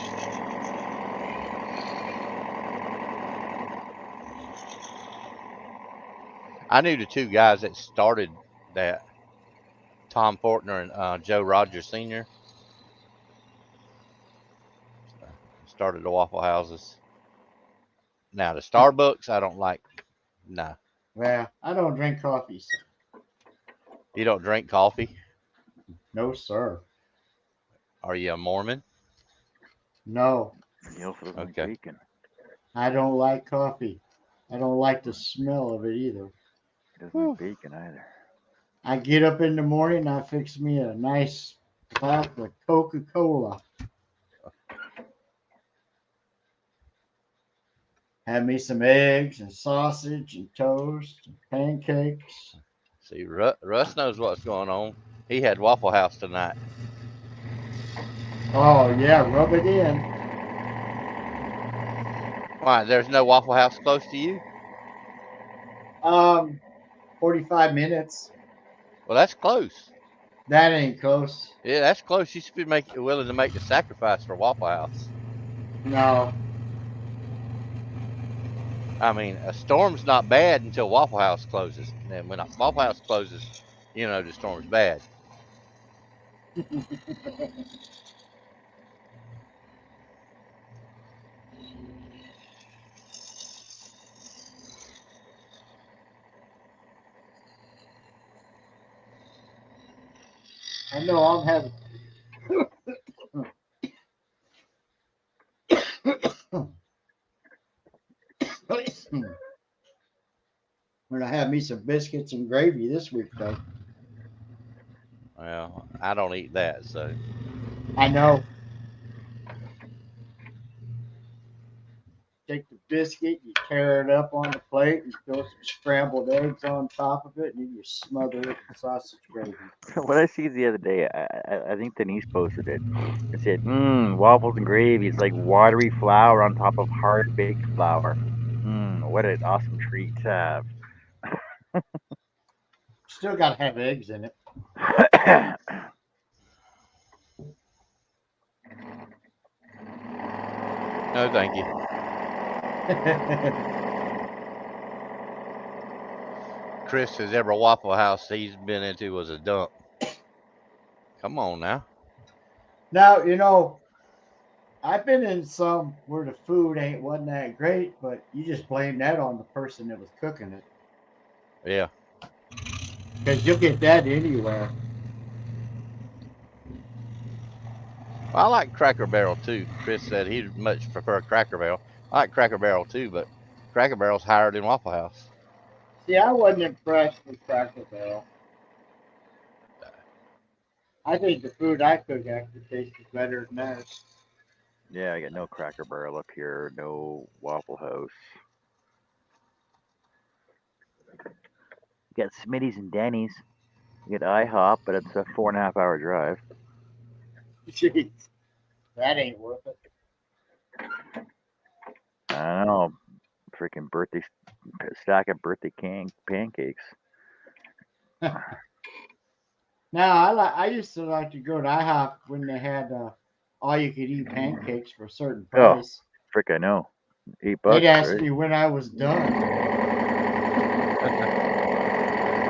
I knew the two guys that started that, Tom Fortner and Joe Rogers Sr. Started the Waffle Houses. Now the Starbucks, I don't like. No, Well, I don't drink coffee. So. you don't drink coffee. No, sir. Are you a Mormon? No, Neil doesn't like Okay. bacon. I don't like coffee. I don't like the smell of it either. He doesn't like bacon either. I get up in the morning, I fix me a nice glass of Coca-Cola. Have me some eggs and sausage and toast and pancakes. See, Russ knows what's going on. He had Waffle House tonight. Oh yeah, rub it in. Why? There's no Waffle House close to you? 45 minutes. Well, that's close. That ain't close. Yeah, that's close. You should be willing to make the sacrifice for Waffle House. No. I mean, a storm's not bad until Waffle House closes. And when Waffle House closes, you know the storm's bad. I know I'm having. When I have me some biscuits and gravy this week, though. Well, I don't eat that, so I know. Take the biscuit, you tear it up on the plate, and throw some scrambled eggs on top of it, and then you smother it with sausage gravy. What I see the other day, I think Denise posted it. It said, waffles and gravy. It's like watery flour on top of hard baked flour. What an awesome treat to have. Still got to have eggs in it. no, thank you. Chris says every Waffle House he's been into was a dump. Come on now. Now, you know, I've been in some where the food wasn't that great, but you just blame that on the person that was cooking it. Yeah. Because you'll get that anywhere. Well, I like Cracker Barrel too. Chris said he'd much prefer Cracker Barrel. I like Cracker Barrel too, but Cracker Barrel's higher than Waffle House. See, I wasn't impressed with Cracker Barrel. I think the food I cook actually tastes better than theirs. Yeah, I got no Cracker Barrel up here, no Waffle House. You got Smitty's and Denny's. You got IHOP, but it's a 4.5 hour drive. Jeez, that ain't worth it. I don't know. Freaking birthday stack of birthday pancakes. Now, I used to like to go to IHOP when they had all you could eat pancakes for a certain price. Frick, I know. $8. They'd ask right? me when I was done.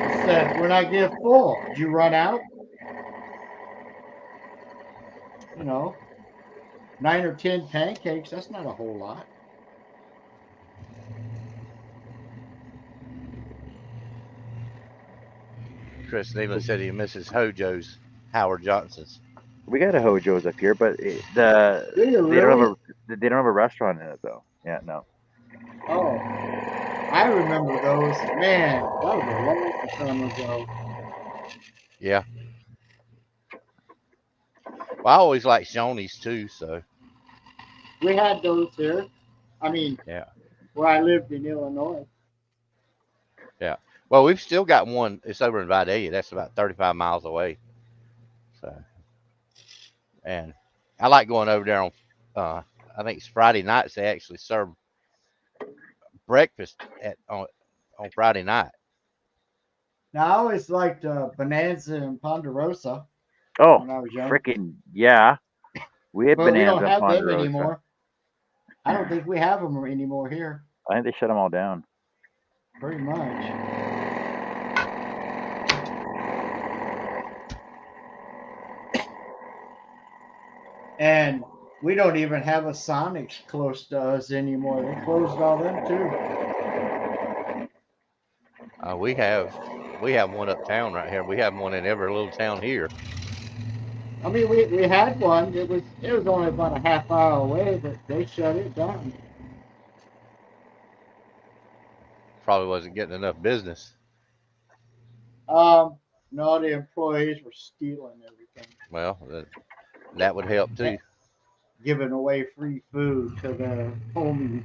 I said, when I get full, did you run out? You know, 9 or 10 pancakes, that's not a whole lot. Chris Nealon said he misses Hojo's, Howard Johnson's. We got a Hojo's up here, but Do you they don't really? have a restaurant in it though. Yeah, no. Oh, I remember those. Man, that was a long time ago. Yeah. Well, I always like Shoney's too, so We had those here. I mean, yeah. where I lived in Illinois. Yeah. Well, we've still got one. It's over in Vidalia. That's about 35 miles away. So, and I like going over there on. I think it's Friday nights. They actually serve breakfast on Friday night. Now, I always liked Bonanza and Ponderosa Oh, when I was young, freaking yeah. We had but we don't Bonanza and have them Ponderosa. anymore. I don't think we have them anymore here, I think they shut them all down. pretty much. And we don't even have a Sonics close to us anymore. They closed all them too. We have one uptown right here. We have one in every little town here. I mean, we had one. It was only about a half hour away, but they shut it down. Probably wasn't getting enough business. No, the employees were stealing everything, Well, that would help too. giving away free food to the homies.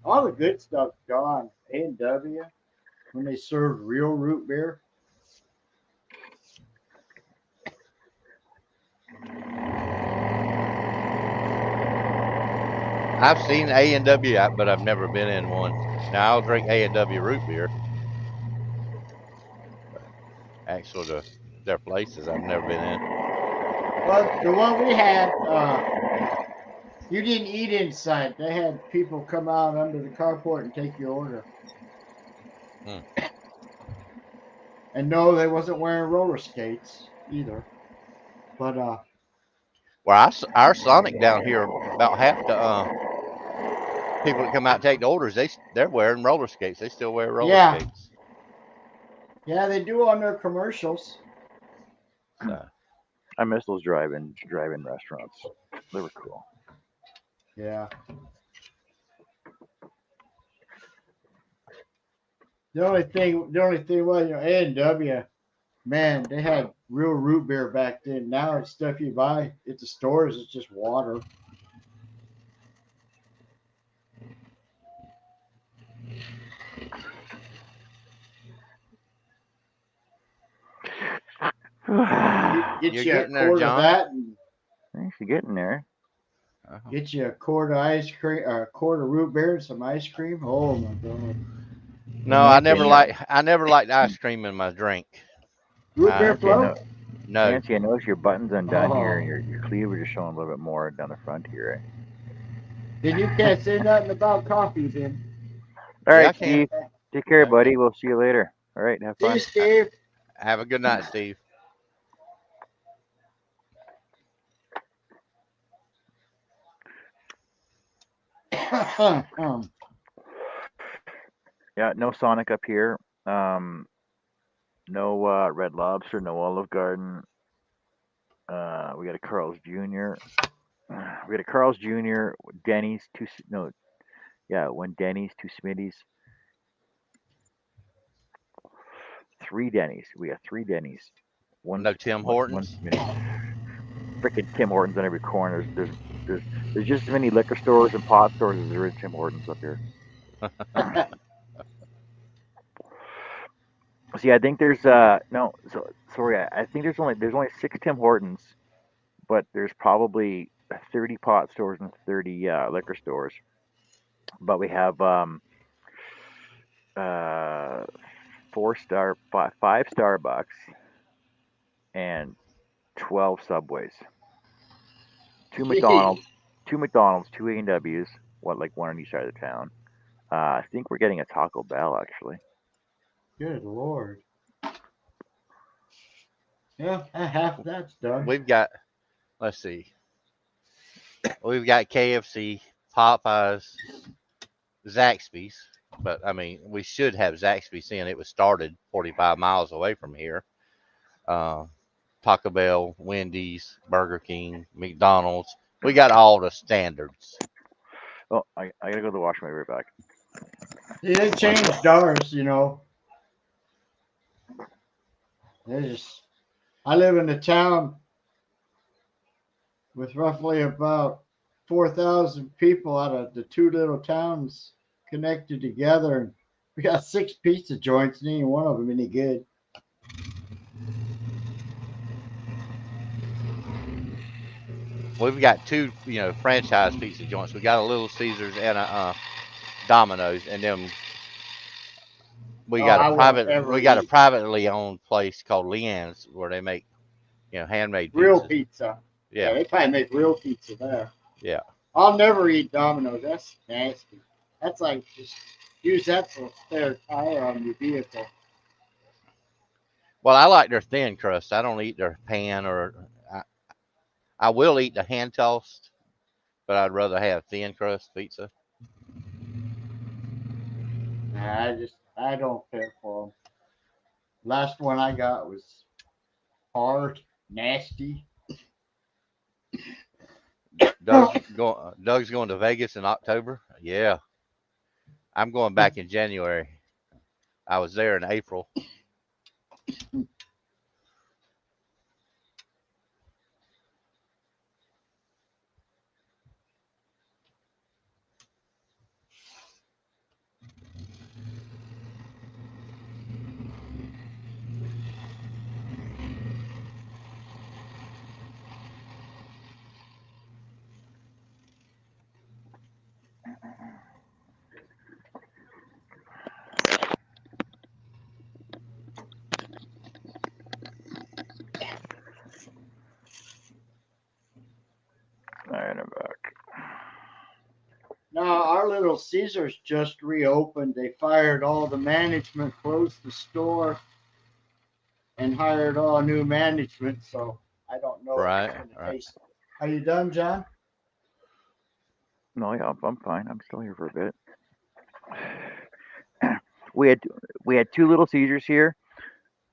All the good stuff's gone. A&W, when they served real root beer. I've seen A&W, but I've never been in one. Now I'll drink A&W root beer. But actually, their places I've never been in. Well, the one we had, you didn't eat inside. They had people come out under the carport and take your order. Hmm. And no, they wasn't wearing roller skates either. But Well, our Sonic down here, about half the people that come out and take the orders, they're wearing roller skates. They still wear roller yeah, skates. they do on their commercials. So, I miss those drive-in restaurants. They were cool. Yeah. The only thing was, A&W, man, they had real root beer back then. Now it's stuff you buy at the stores. It's just water. Get you're you a getting there, quart of John. that, and Thanks for getting there. get you a quart of ice cream, or a quart of root beer, and some ice cream. Oh my god! No, I never liked ice cream in my drink. Root beer Nancy, I know. float. No. Nancy, I noticed your buttons undone here, and Oh, your cleavage is showing a little bit more down the front here. then you can't say nothing about coffee, then. All Yeah, right, I can. Steve. Take care, Okay. buddy. We'll see you later. All right, have See you, fun. Steve. Have a good night, Steve. Yeah, no Sonic up here. No Red Lobster, no Olive Garden. We got a Carl's Jr. We got a Carl's Jr. Denny's, one Denny's, two Smitty's, three Denny's. We got three Denny's. No Tim One Hortons. Smitty's. Freaking Tim Hortons on every corner. There's just as many liquor stores and pot stores as there is Tim Hortons up here. See, I think there's no. So sorry, I think there's only six Tim Hortons, but there's probably 30 pot stores and 30 liquor stores. But we have uh, five Starbucks and 12 Subways, two Jeez. McDonald's, two A&Ws, one on each side of the town. I think we're getting a Taco Bell actually. Good lord. Yeah, half that's done. We've got, let's see, we've got KFC, Popeyes, Zaxby's. But I mean, we should have Zaxby's seeing it was started 45 miles away from here. Uh, Taco Bell, Wendy's, Burger King, McDonald's. We got all the standards. Oh, I gotta go to the washroom. I'll be right back. See, they changed ours. They just I live in a town with roughly about 4,000 people out of the two little towns connected together. And we got 6 pizza joints, and ain't one of them any good. We've got two, franchise pizza joints. We got a Little Caesars and a Domino's, and then Oh, I won't ever we got a eat privately owned place called Leanne's where they make, handmade real pizzas. pizza. Yeah, Yeah, they probably make real pizza there. yeah. I'll never eat Domino's. That's nasty. That's like just use that for a spare tire on your vehicle. Well, I like their thin crust. I don't eat their pan I will eat the hand tossed, but I'd rather have thin crust pizza. Nah, I don't care for them. Last one I got was hard, nasty. Doug's going to Vegas in October. Yeah, I'm going back in January. I was there in April. All right, I'm back. Now our little Caesars just reopened. They fired all the management, closed the store, and hired all new management. So I don't know if it's Right, going to right. taste. Are you done, John? No, yeah, I'm fine. I'm still here for a bit. we had we had two Little Caesars here.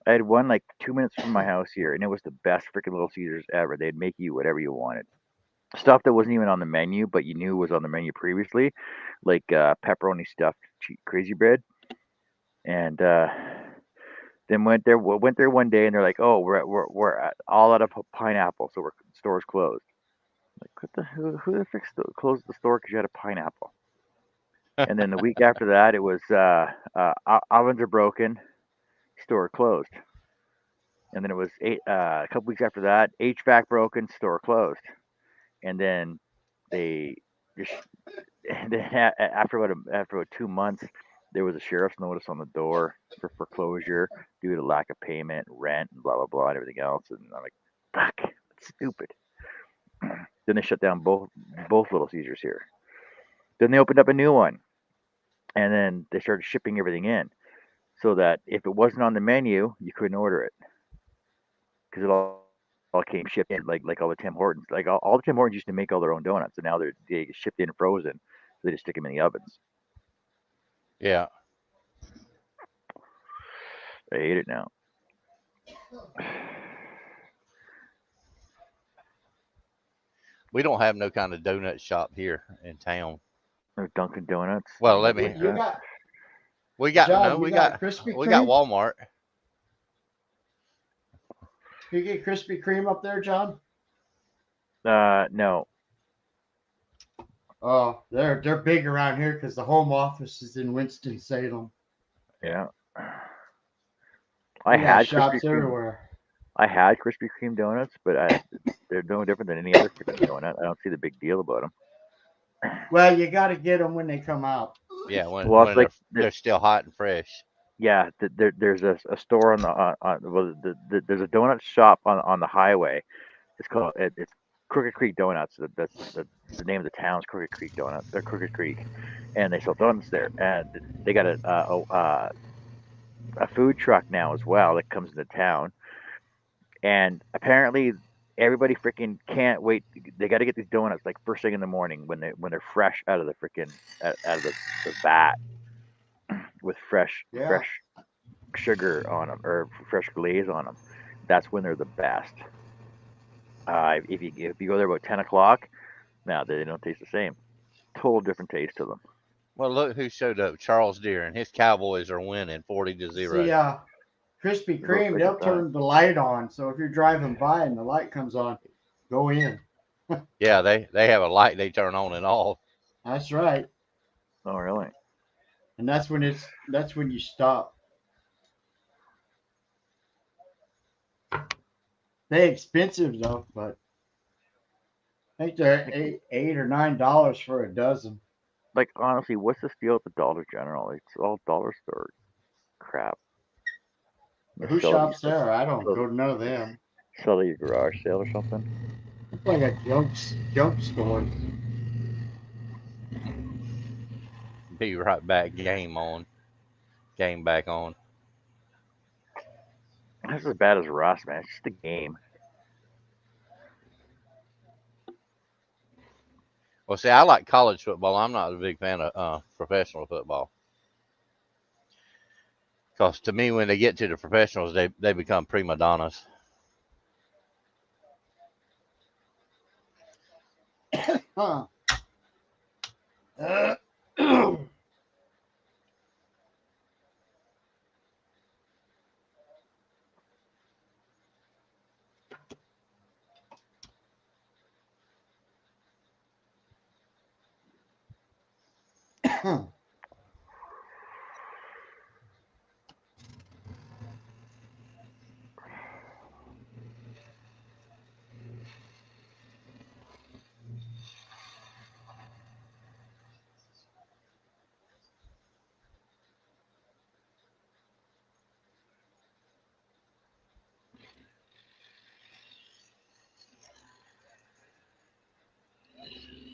I had one like 2 minutes from my house here, and it was the best freaking Little Caesars ever. They'd make you whatever you wanted. Stuff that wasn't even on the menu, but you knew was on the menu previously, like pepperoni stuffed crazy bread. And then went there one day, and they're like, "Oh, all out of pineapple, so we're store's closed." Like, what the who the frick closed the store because you had a pineapple? And then the week after that, it was ovens are broken, store closed. And then it was a couple weeks after that, HVAC broken, store closed. And then they just and then after about 2 months, there was a sheriff's notice on the door for foreclosure due to lack of payment, rent, and blah blah blah, and everything else. And I'm like, fuck, that's stupid. Then they shut down both Little Caesars here. Then they opened up a new one, and then they started shipping everything in, so that if it wasn't on the menu, you couldn't order it because it all came shipped in, like all the Tim Hortons, like all the Tim Hortons used to make all their own donuts, and now they get shipped in frozen, so they just stick them in the ovens. Yeah. I hate it now. We don't have no kind of donut shop here in town. Or Dunkin' Donuts, Well, nothing You, like you that. got we got no, John. You got Krispy we got Kreme. Walmart. You get Krispy Kreme up there, John? No. Oh, they're big around here because the home office is in Winston Salem. Yeah. We got shops everywhere. I had Krispy Kreme donuts, but they're no different than any other freaking donut. I don't see the big deal about them. Well, you got to get them when they come out. Yeah, when Well, it's like they're still hot and fresh. yeah, there's a store on the well, there's a donut shop on the highway. It's Crooked Creek Donuts. That's the name of the town's Crooked Creek Donuts. They're Crooked Creek, and they sell donuts there. And they got a food truck now as well that comes into town. And apparently everybody freaking can't wait. They got to get these donuts like first thing in the morning when they're fresh out of the freaking out of the vat with Yeah. fresh sugar on them or fresh glaze on them. That's when they're the best. If you go there about 10 o'clock, now they don't taste the same. Total different taste to them. Well, look who showed up. Charles Deere and his Cowboys are winning 40-0. See, Krispy It looks Kreme, like they'll it does. turn the light on. So if you're driving by and the light comes on, go in. Yeah, they have a light they turn on and off. That's right. Oh, really? And that's when you stop. They expensive though, but I think they're $8 or $9 for a dozen. Like, honestly, what's the deal at the Dollar General? It's all dollar store crap. They Who sell these shops there? I don't sell, go to none of them. sell these garage sale or something. It's like a junk store. Be right back. Game on. Game back on. That's as bad as Rust, man. It's just a game. Well, see, I like college football. I'm not a big fan of professional football. Because to me, when they get to the professionals, they become prima donnas. Huh.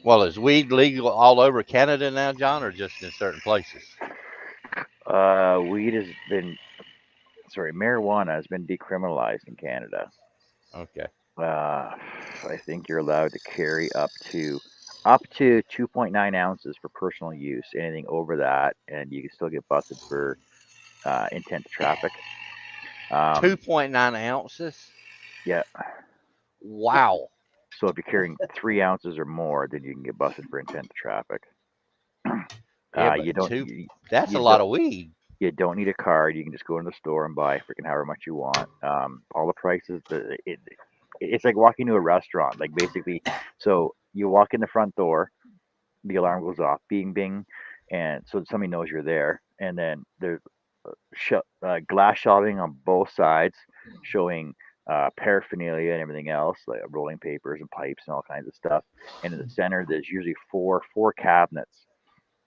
Well, is weed legal all over Canada now, John, or just in certain places? Weed has been, sorry, marijuana has been decriminalized in Canada. Okay. I think you're allowed to carry up to 2.9 ounces for personal use. Anything over that, and you can still get busted for intent to traffic. 2.9 ounces? Yeah. Wow. So if you're carrying 3 ounces or more, then you can get busted for intent to traffic. Yeah, but You don't that's a you lot don't of weed. you don't need a card. You can just go in the store and buy freaking however much you want. All the prices, it's like walking to a restaurant. Like basically, so you walk in the front door, the alarm goes off, bing bing, and so somebody knows you're there. And then there's glass shelving on both sides, showing paraphernalia and everything else, like rolling papers and pipes and all kinds of stuff. And in the center, there's usually four cabinets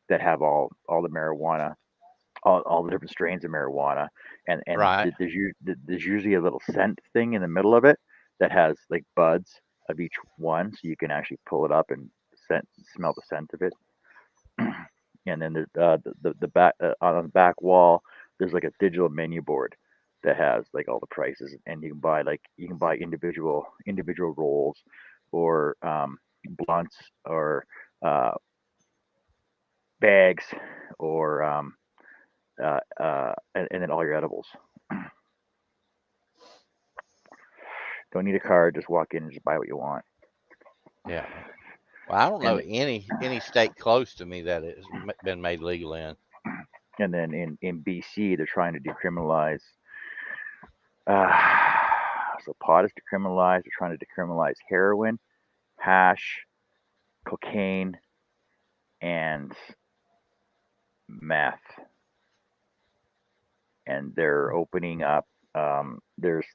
that have all the marijuana, all the different strains of marijuana, and Right. there's usually a little scent thing in the middle of it that has like buds of each one, so you can actually pull it up and smell the scent of it. And then the back on the back wall, there's like a digital menu board that has like all the prices, and you can buy individual rolls, or blunts, or uh, bags, or and then all your edibles. Don't need a card. Just walk in and just buy what you want. Yeah. Well, I don't know And any state close to me that has been made legal in. and then in BC, they're trying to decriminalize. Uh, so pot is decriminalized. They're trying to decriminalize heroin, hash, cocaine, and meth. And they're opening up. There's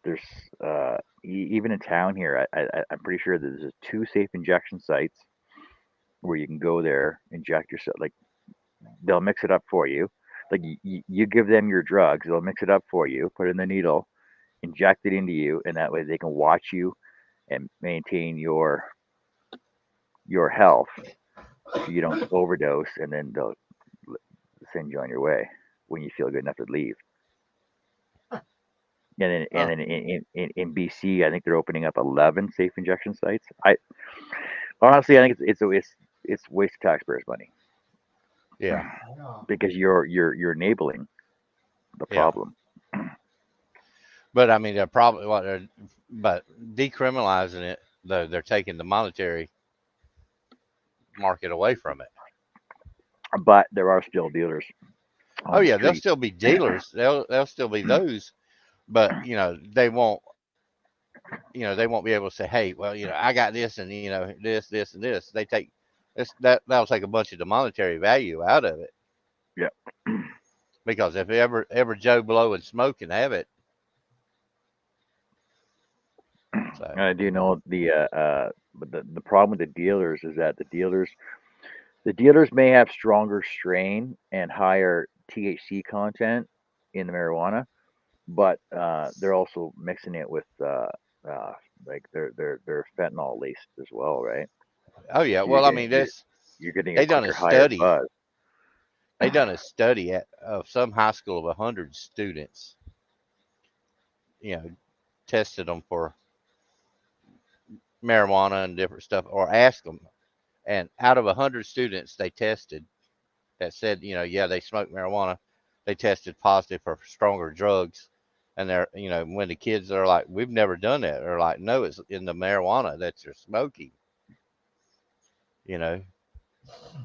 even in town here. I'm pretty sure that there's 2 safe injection sites where you can go there, inject yourself. Like they'll mix it up for you. Like you give them your drugs, they'll mix it up for you, put it in the needle, inject it into you, and that way they can watch you and maintain your health so you don't overdose, and then they'll send you on your way when you feel good enough to leave. And Huh. then in BC, I think they're opening up 11 safe injection sites. I honestly, I think it's waste of taxpayers' money Yeah. Yeah. because you're enabling the Yeah. problem. But I mean, they're probably but decriminalizing it, they're taking the monetary market away from it. But there are still dealers Oh on the yeah, there'll street. still be dealers. They'll still be those. but they won't. They won't be able to say, hey, well, I got this and this and this. They take that'll take a bunch of the monetary value out of it, Yeah. because if ever Joe Blow and smoke can have it, so I do know but the problem with the dealers is that the dealers may have stronger strain and higher THC content in the marijuana, but they're also mixing it with uh, like they're fentanyl laced as well, right? oh yeah, So you're well I getting mean you're this you're getting a they done a quicker, higher study buzz. they done a study of some high school of 100 students, you know tested them for marijuana and different stuff, or asked them, and out of 100 students they tested that said, yeah, they smoked marijuana, they tested positive for stronger drugs. And they're, when the kids are like, we've never done that, they're like, no, it's in the marijuana that you're smoking. You know,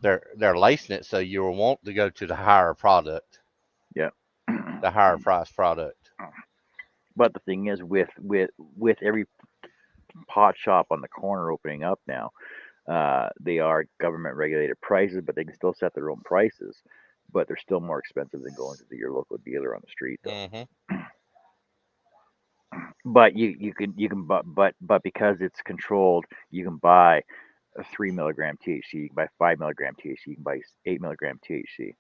they're lacing it so you'll want to go to the higher product, Yeah. the higher price product. But the thing is, with every pot shop on the corner opening up now, they are government regulated prices, but they can still set their own prices. But they're still more expensive than going to your local dealer on the street, though. Hmm. But you can but because it's controlled, you can buy a 3 milligram THC, you can buy 5 milligram THC, you can buy 8 milligram THC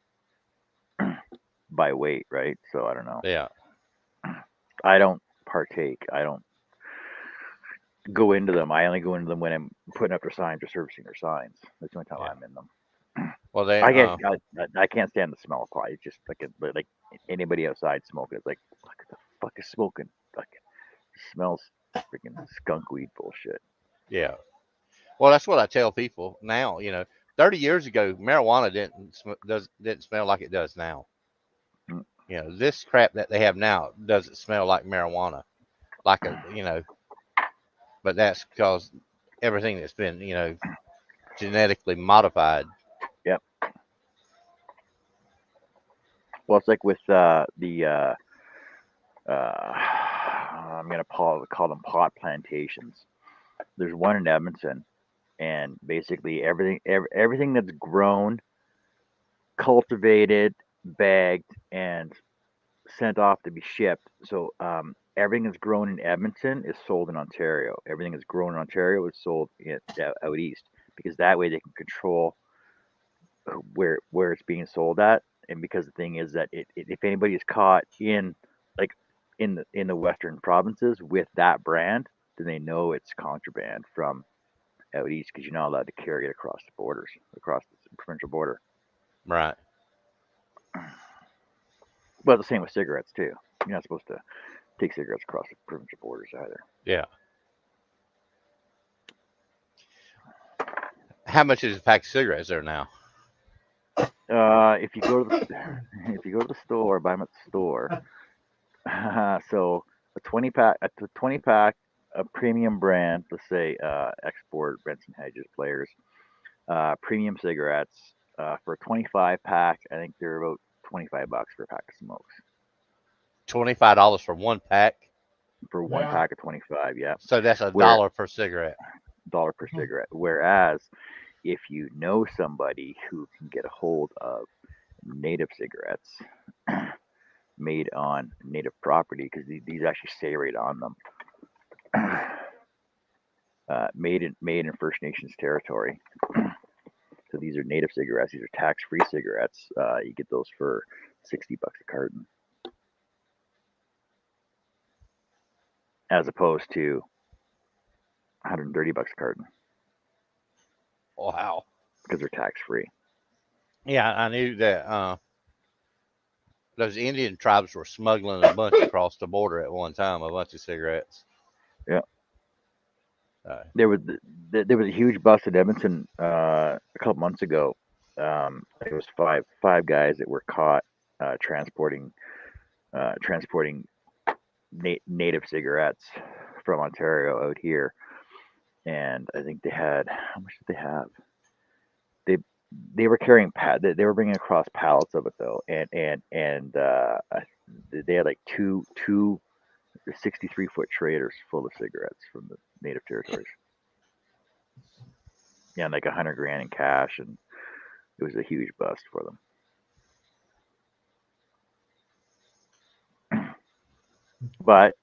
by weight, right? So I don't know. Yeah, I don't partake. I don't go into them. I only go into them when I'm putting up their signs or servicing their signs. That's the only time yeah. I'm in them. Well, they I get I can't stand the smell of pot. It's just like anybody outside smoking. It's like what the fuck is smoking? Like it smells freaking skunk weed bullshit. yeah. Well, that's what I tell people now. 30 years ago, marijuana didn't smell like it does now. Mm. This crap that they have now doesn't smell like marijuana, like but that's because everything that's been, genetically modified. Yep. Well, it's like with the I'm gonna call them pot plantations. There's one in Edmonton, and basically everything that's grown, cultivated, bagged, and sent off to be shipped. So everything that's grown in Edmonton is sold in Ontario. Everything that's grown in Ontario is sold out east, because that way they can control where it's being sold at. And because the thing is that if anybody is caught in like in the western provinces with that brand, then they know it's contraband from out east, because you're not allowed to carry it across the borders, across the provincial border. Right. But the same with cigarettes too. You're not supposed to take cigarettes across the provincial borders either. Yeah. How much is a pack of cigarettes there now? If you go to the if you go to the store, buy them at the store. So a 20 pack, a premium brand, let's say Export, Benson Hedges, Players, premium cigarettes, for a 25 pack. I think they're about $25 for a pack of smokes. $25 for one pack. For one Yeah. pack of 25, yeah. So that's a Where dollar per cigarette. dollar per cigarette. Whereas if you know somebody who can get a hold of native cigarettes made on native property, because these actually say right on them, made in First Nations territory. So these are native cigarettes. These are tax-free cigarettes. You get those for $60 a carton, as opposed to $130 a carton, Wow. because they're tax-free. Yeah, I knew that those Indian tribes were smuggling a bunch across the border at one time, a bunch of cigarettes. Yeah. Uh, There was a huge bust in Edmonton a couple months ago. It was five guys that were caught transporting native cigarettes from Ontario out here, and I think they had, how much did they have? They they were carrying they were bringing across pallets of it though, and they had like two the 63-foot trailers full of cigarettes from the native territories. Yeah, and like 100 grand in cash, and it was a huge bust for them. But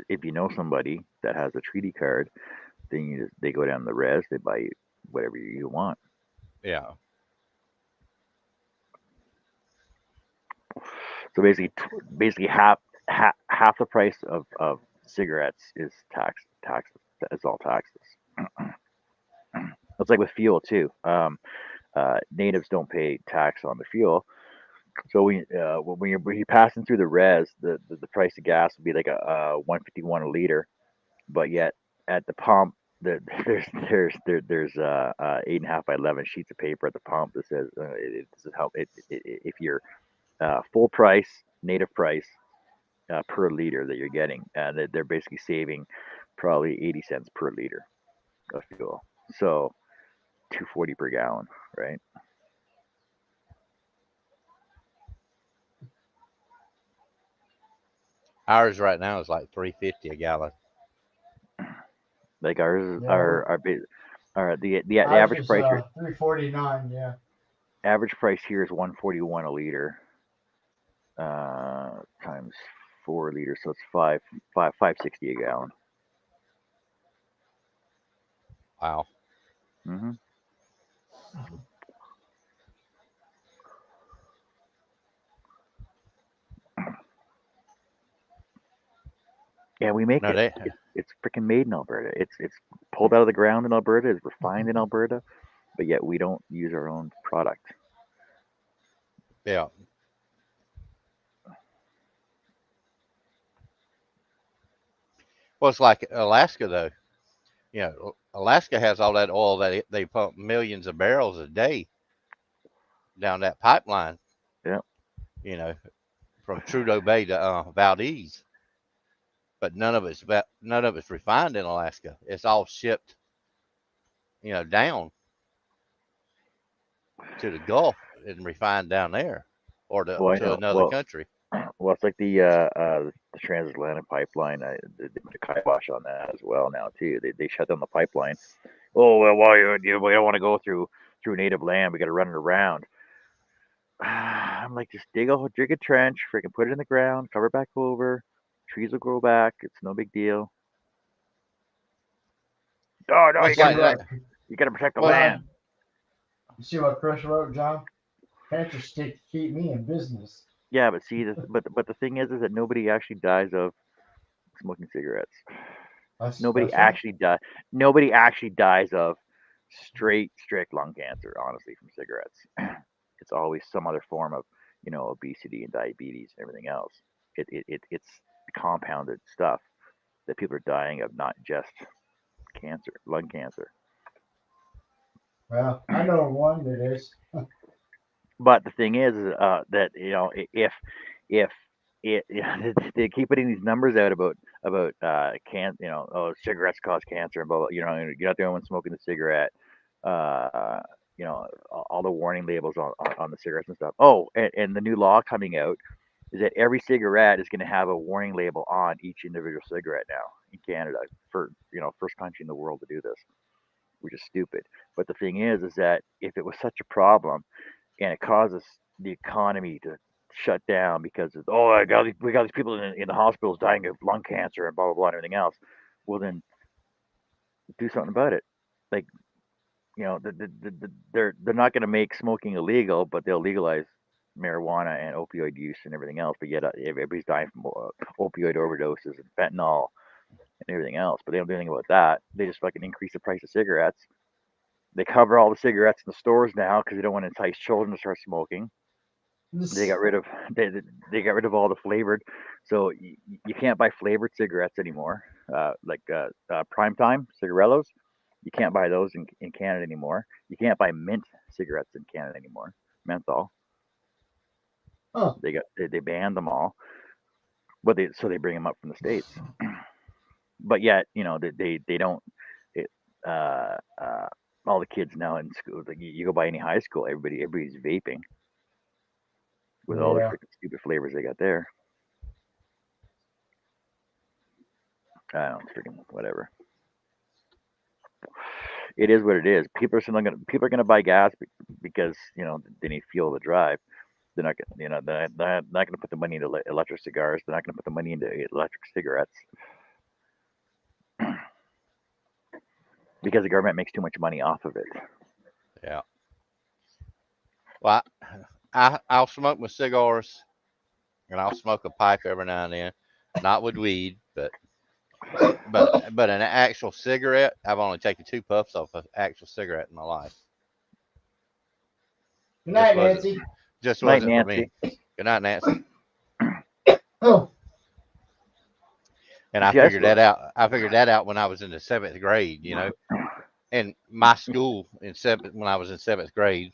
if you know somebody that has a treaty card, then they go down the res, they buy you whatever you want. Yeah. So basically half the price of cigarettes is tax. It's all taxes. It's like with fuel too. Natives don't pay tax on the fuel. So when you're passing through the res, the price of gas would be like a 151 a liter, but yet at the pump, there's 8.5 by 11 sheets of paper at the pump that says this is how if you're full price, native price per liter that you're getting, and they're basically saving probably 80 cents per liter of fuel. So 240 per gallon, right? Ours right now is like 350 a gallon. Like ours, Yeah, our the ours average is price here 349. Yeah. average price here is 141 a liter times 4 liters, so it's 560 a gallon. Wow. hmm Yeah, we make No, it. they It's freaking made in Alberta. It's pulled out of the ground in Alberta. It's refined in Alberta, but yet we don't use our own product. yeah. Well, it's like Alaska though. You know, Alaska has all that oil that they pump millions of barrels a day down that pipeline. Yeah. You know, from Trudeau Bay to Valdez, but none of it's refined in Alaska. It's all shipped, down to the Gulf and refined down there, or Well, I to know. another country. Well, it's like the transatlantic pipeline. They put a kibosh on that as well now too. They shut down the pipeline. Oh well, why we don't want to go through native land. We got to run it around. I'm like, just dig a trench, freaking put it in the ground, cover it back over. Trees will grow back. It's no big deal. Oh no, Well, You it's see like what that. you got to protect the Well, land. John? You see what Chris wrote, John? Cancer stick keep me in business. Yeah, but see, but the thing is that nobody actually dies of smoking cigarettes. Nobody That's right. actually dies. Nobody actually dies of strict lung cancer. Honestly, from cigarettes, it's always some other form of obesity and diabetes and everything else. It's compounded stuff that people are dying of, not just cancer, lung cancer. Well, I know one that is. But the thing is that if they keep putting these numbers out about cigarettes cause cancer and blah, blah, you're not the only one smoking the cigarette. Uh, all the warning labels on the cigarettes and stuff. Oh, and the new law coming out is that every cigarette is going to have a warning label on each individual cigarette now in Canada. For first country in the world to do this, which is stupid. But the thing is that if it was such a problem and it causes the economy to shut down because of, oh, we got these people in the hospitals dying of lung cancer and blah blah blah and everything else. Well, then do something about it. Like they're not going to make smoking illegal, but they'll legalize marijuana and opioid use and everything else. But yet everybody's dying from opioid overdoses and fentanyl and everything else. But they don't do anything about that. They just fucking increase the price of cigarettes. They cover all the cigarettes in the stores now because they don't want to entice children to start smoking. They This, got rid of they they got rid of all the flavored, so you can't buy flavored cigarettes anymore. Like prime time cigarillos, you can't buy those in Canada anymore. You can't buy mint cigarettes in Canada anymore. Menthol, huh. they banned them all, but they bring them up from the states. But yet they don't. It, uh, uh, all the kids now in school, like you go by any high school, everybody's vaping with all the Yeah. freaking stupid flavors they got there. I don't freaking whatever. It is what it is. People are gonna buy gas because they need fuel to drive. They're not gonna they're not gonna put the money into electric cigars. They're not gonna put the money into electric cigarettes because the government makes too much money off of it. Yeah. Well, I'll smoke my cigars and I'll smoke a pipe every now and then, not with weed, but an actual cigarette. I've only taken 2 puffs off an actual cigarette in my life. Good Just night, wasn't Nancy. just Night, wasn't for me. Nancy. Good night, Nancy. Oh, And I See, I figured that smoke. out. I figured that out when I was in the 7th grade. In my school when I was in 7th grade,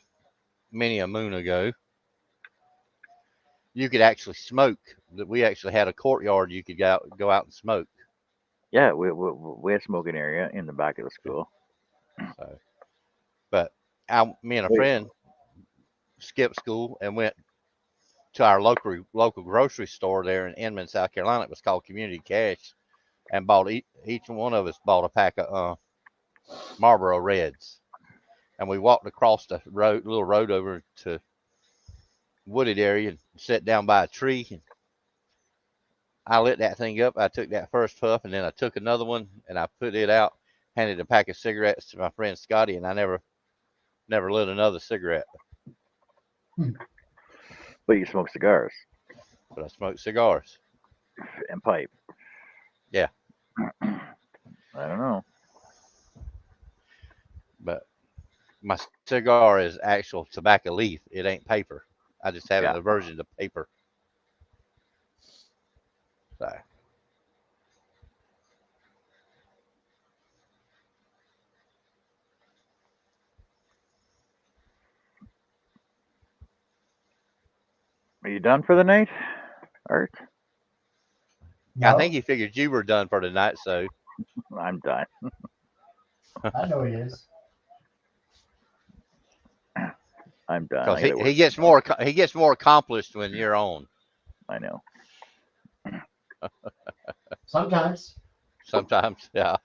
many a moon ago, you could actually smoke. That we actually had a courtyard you could go out and smoke. Yeah, we had a smoking area in the back of the school. So, but me and a Wait, friend skipped school and went to our local grocery store there in Inman, South Carolina. It was called Community Cash, and bought each one of us bought a pack of Marlboro Reds, and we walked across the little road over to wooded area and sat down by a tree. And I lit that thing up. I took that first puff, and then I took another one, and I put it out. Handed a pack of cigarettes to my friend Scotty, and I never lit another cigarette. but you smoke cigars But I smoked cigars. and pipe. Yeah, I don't know. but my cigar is actual tobacco leaf. It ain't paper. I just have an Yeah. aversion to paper. So Are you done for the night, Art? I think no, he figured you were done for the night. So I'm done. I know he is. I'm done. because I he, gotta work he gets tomorrow. more accomplished when you're on. I know. Sometimes Sometimes, yeah.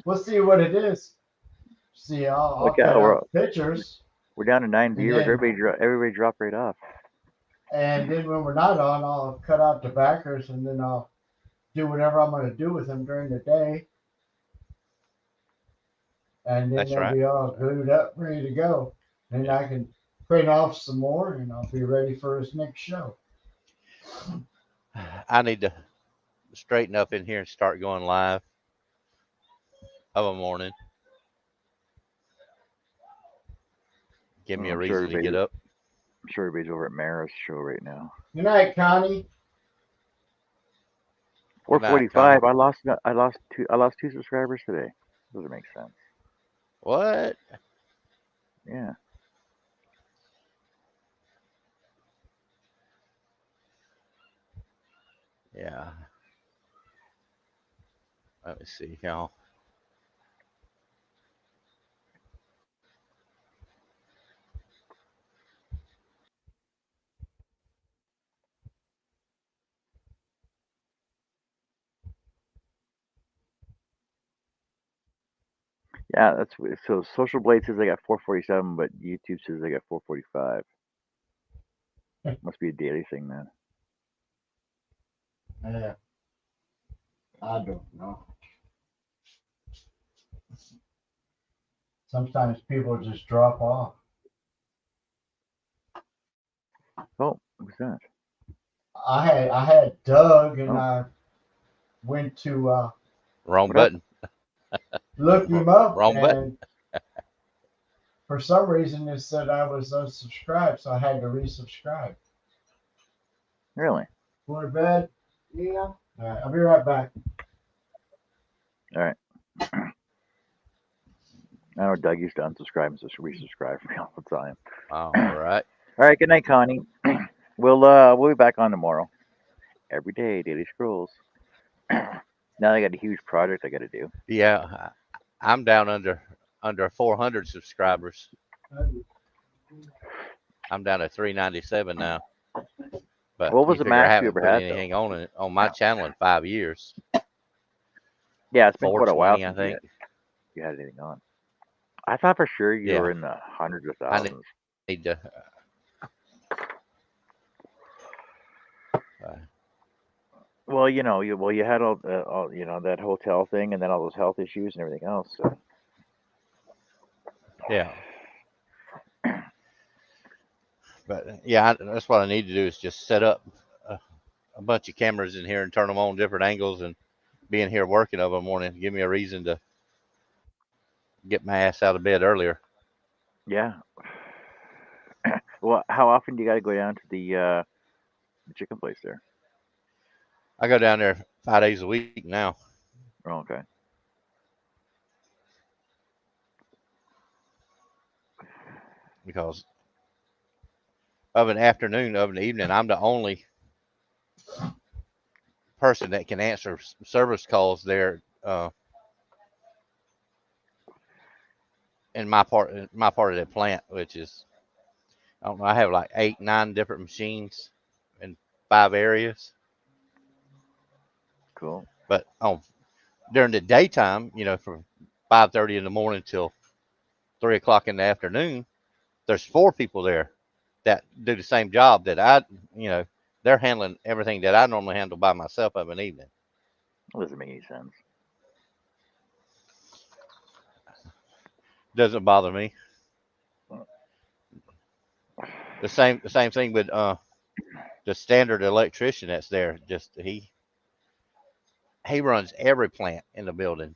we'll see what it is. See, I'll Look cut out, out pictures, we're down to 9 viewers. and Everybody dropped right off. then when we're not on, I'll cut out the backers, and then I'll do whatever I'm going to do with them during the day, and then That's they'll right. be all glued up, ready to go. Then I can print off some more, and I'll be ready for his next show. I need to straighten up in here and start going live of a morning. Give me a I'm sure reason to get up. everybody's over at Mara's show right now. Good night, Connie. Good night, Connie. 445. I lost 2 subscribers today. Doesn't make sense. What? Yeah. Yeah. Let me see, y'all. Yeah, so Social Blade says I got 447, but YouTube says I got 445. Must be a daily thing then. Yeah, I don't know. Sometimes people just drop off. Oh, who's that? I had Doug, and Oh, I went to Wrong what up? button. look him up, Wrong button. and for some reason it said I was unsubscribed, so I had to resubscribe. Really? Going to bed? Yeah. All right, I'll be right back. All right. I know Doug used to unsubscribe and just resubscribe for me all the time. All right. All right. Good night, Connie. We'll be back on tomorrow. Every day, Daily Scrolls. Now I got a huge project I got to do. Yeah, I'm down under 400 subscribers. I'm down at 397 now. But What you was the figure I max you haven't ever put had though? anything on my channel in 5 years. Yeah, it's been quite a while 420, I since think. you had anything on. I thought for sure you Yeah, were in the hundreds of I thousands. need to. Uh, Well, you had all that hotel thing, and then all those health issues and everything else. So. yeah, but yeah, that's what I need to do is just set up a bunch of cameras in here and turn them on different angles and be in here working over the morning. Give me a reason to get my ass out of bed earlier. Yeah. Well, how often do you got to go down to the chicken place there? I go down there 5 days a week now Oh, okay. because of an evening, I'm the only person that can answer service calls there in my part of the plant, which is I don't know. I have like 8, 9 different machines in 5 areas, Cool. but during the daytime, from 5:30 in the morning till 3 o'clock in the afternoon, there's 4 people there that do the same job that they're handling everything that I normally handle by myself of an evening. That doesn't make any sense. Doesn't bother me. The same thing with the standard electrician that's there. Just he runs every plant in the building.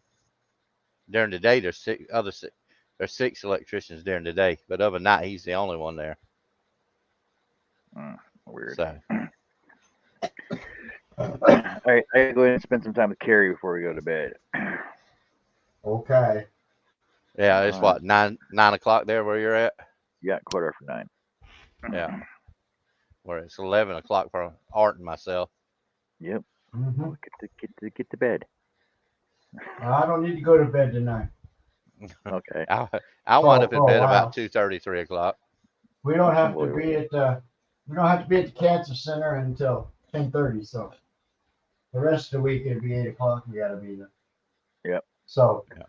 During the day, there's 6 electricians during the day, but overnight he's the only one there. Weird. So All right, I gotta go ahead and spend some time with Carrie before we go to bed. Okay. yeah, All it's right. what 9 o'clock there where you're at. Yeah, 9:15. Yeah, where it's 11 o'clock for Art and myself. Yep. Hmm. Well, get to bed. I don't need to go to bed tonight Okay. I wind up for in a bed about while. 2:30, 3 o'clock. We don't have to Well, be at the cancer center until 10:30. So the rest of the week it'd be 8 o'clock. We gotta be there. Yep. So Yeah.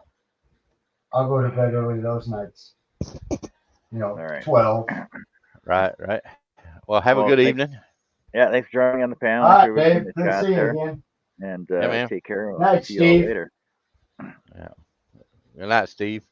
I'll go to bed early those nights. All right. 12. Right. Well, have a Well, good thanks. evening. Yeah, thanks for joining me on the panel. All Thanks right, everybody for Dave. the Good to chat see you there, again. and Yeah, man. take care. I'll Night, see you all Steve. later. Yeah. Good night, Steve.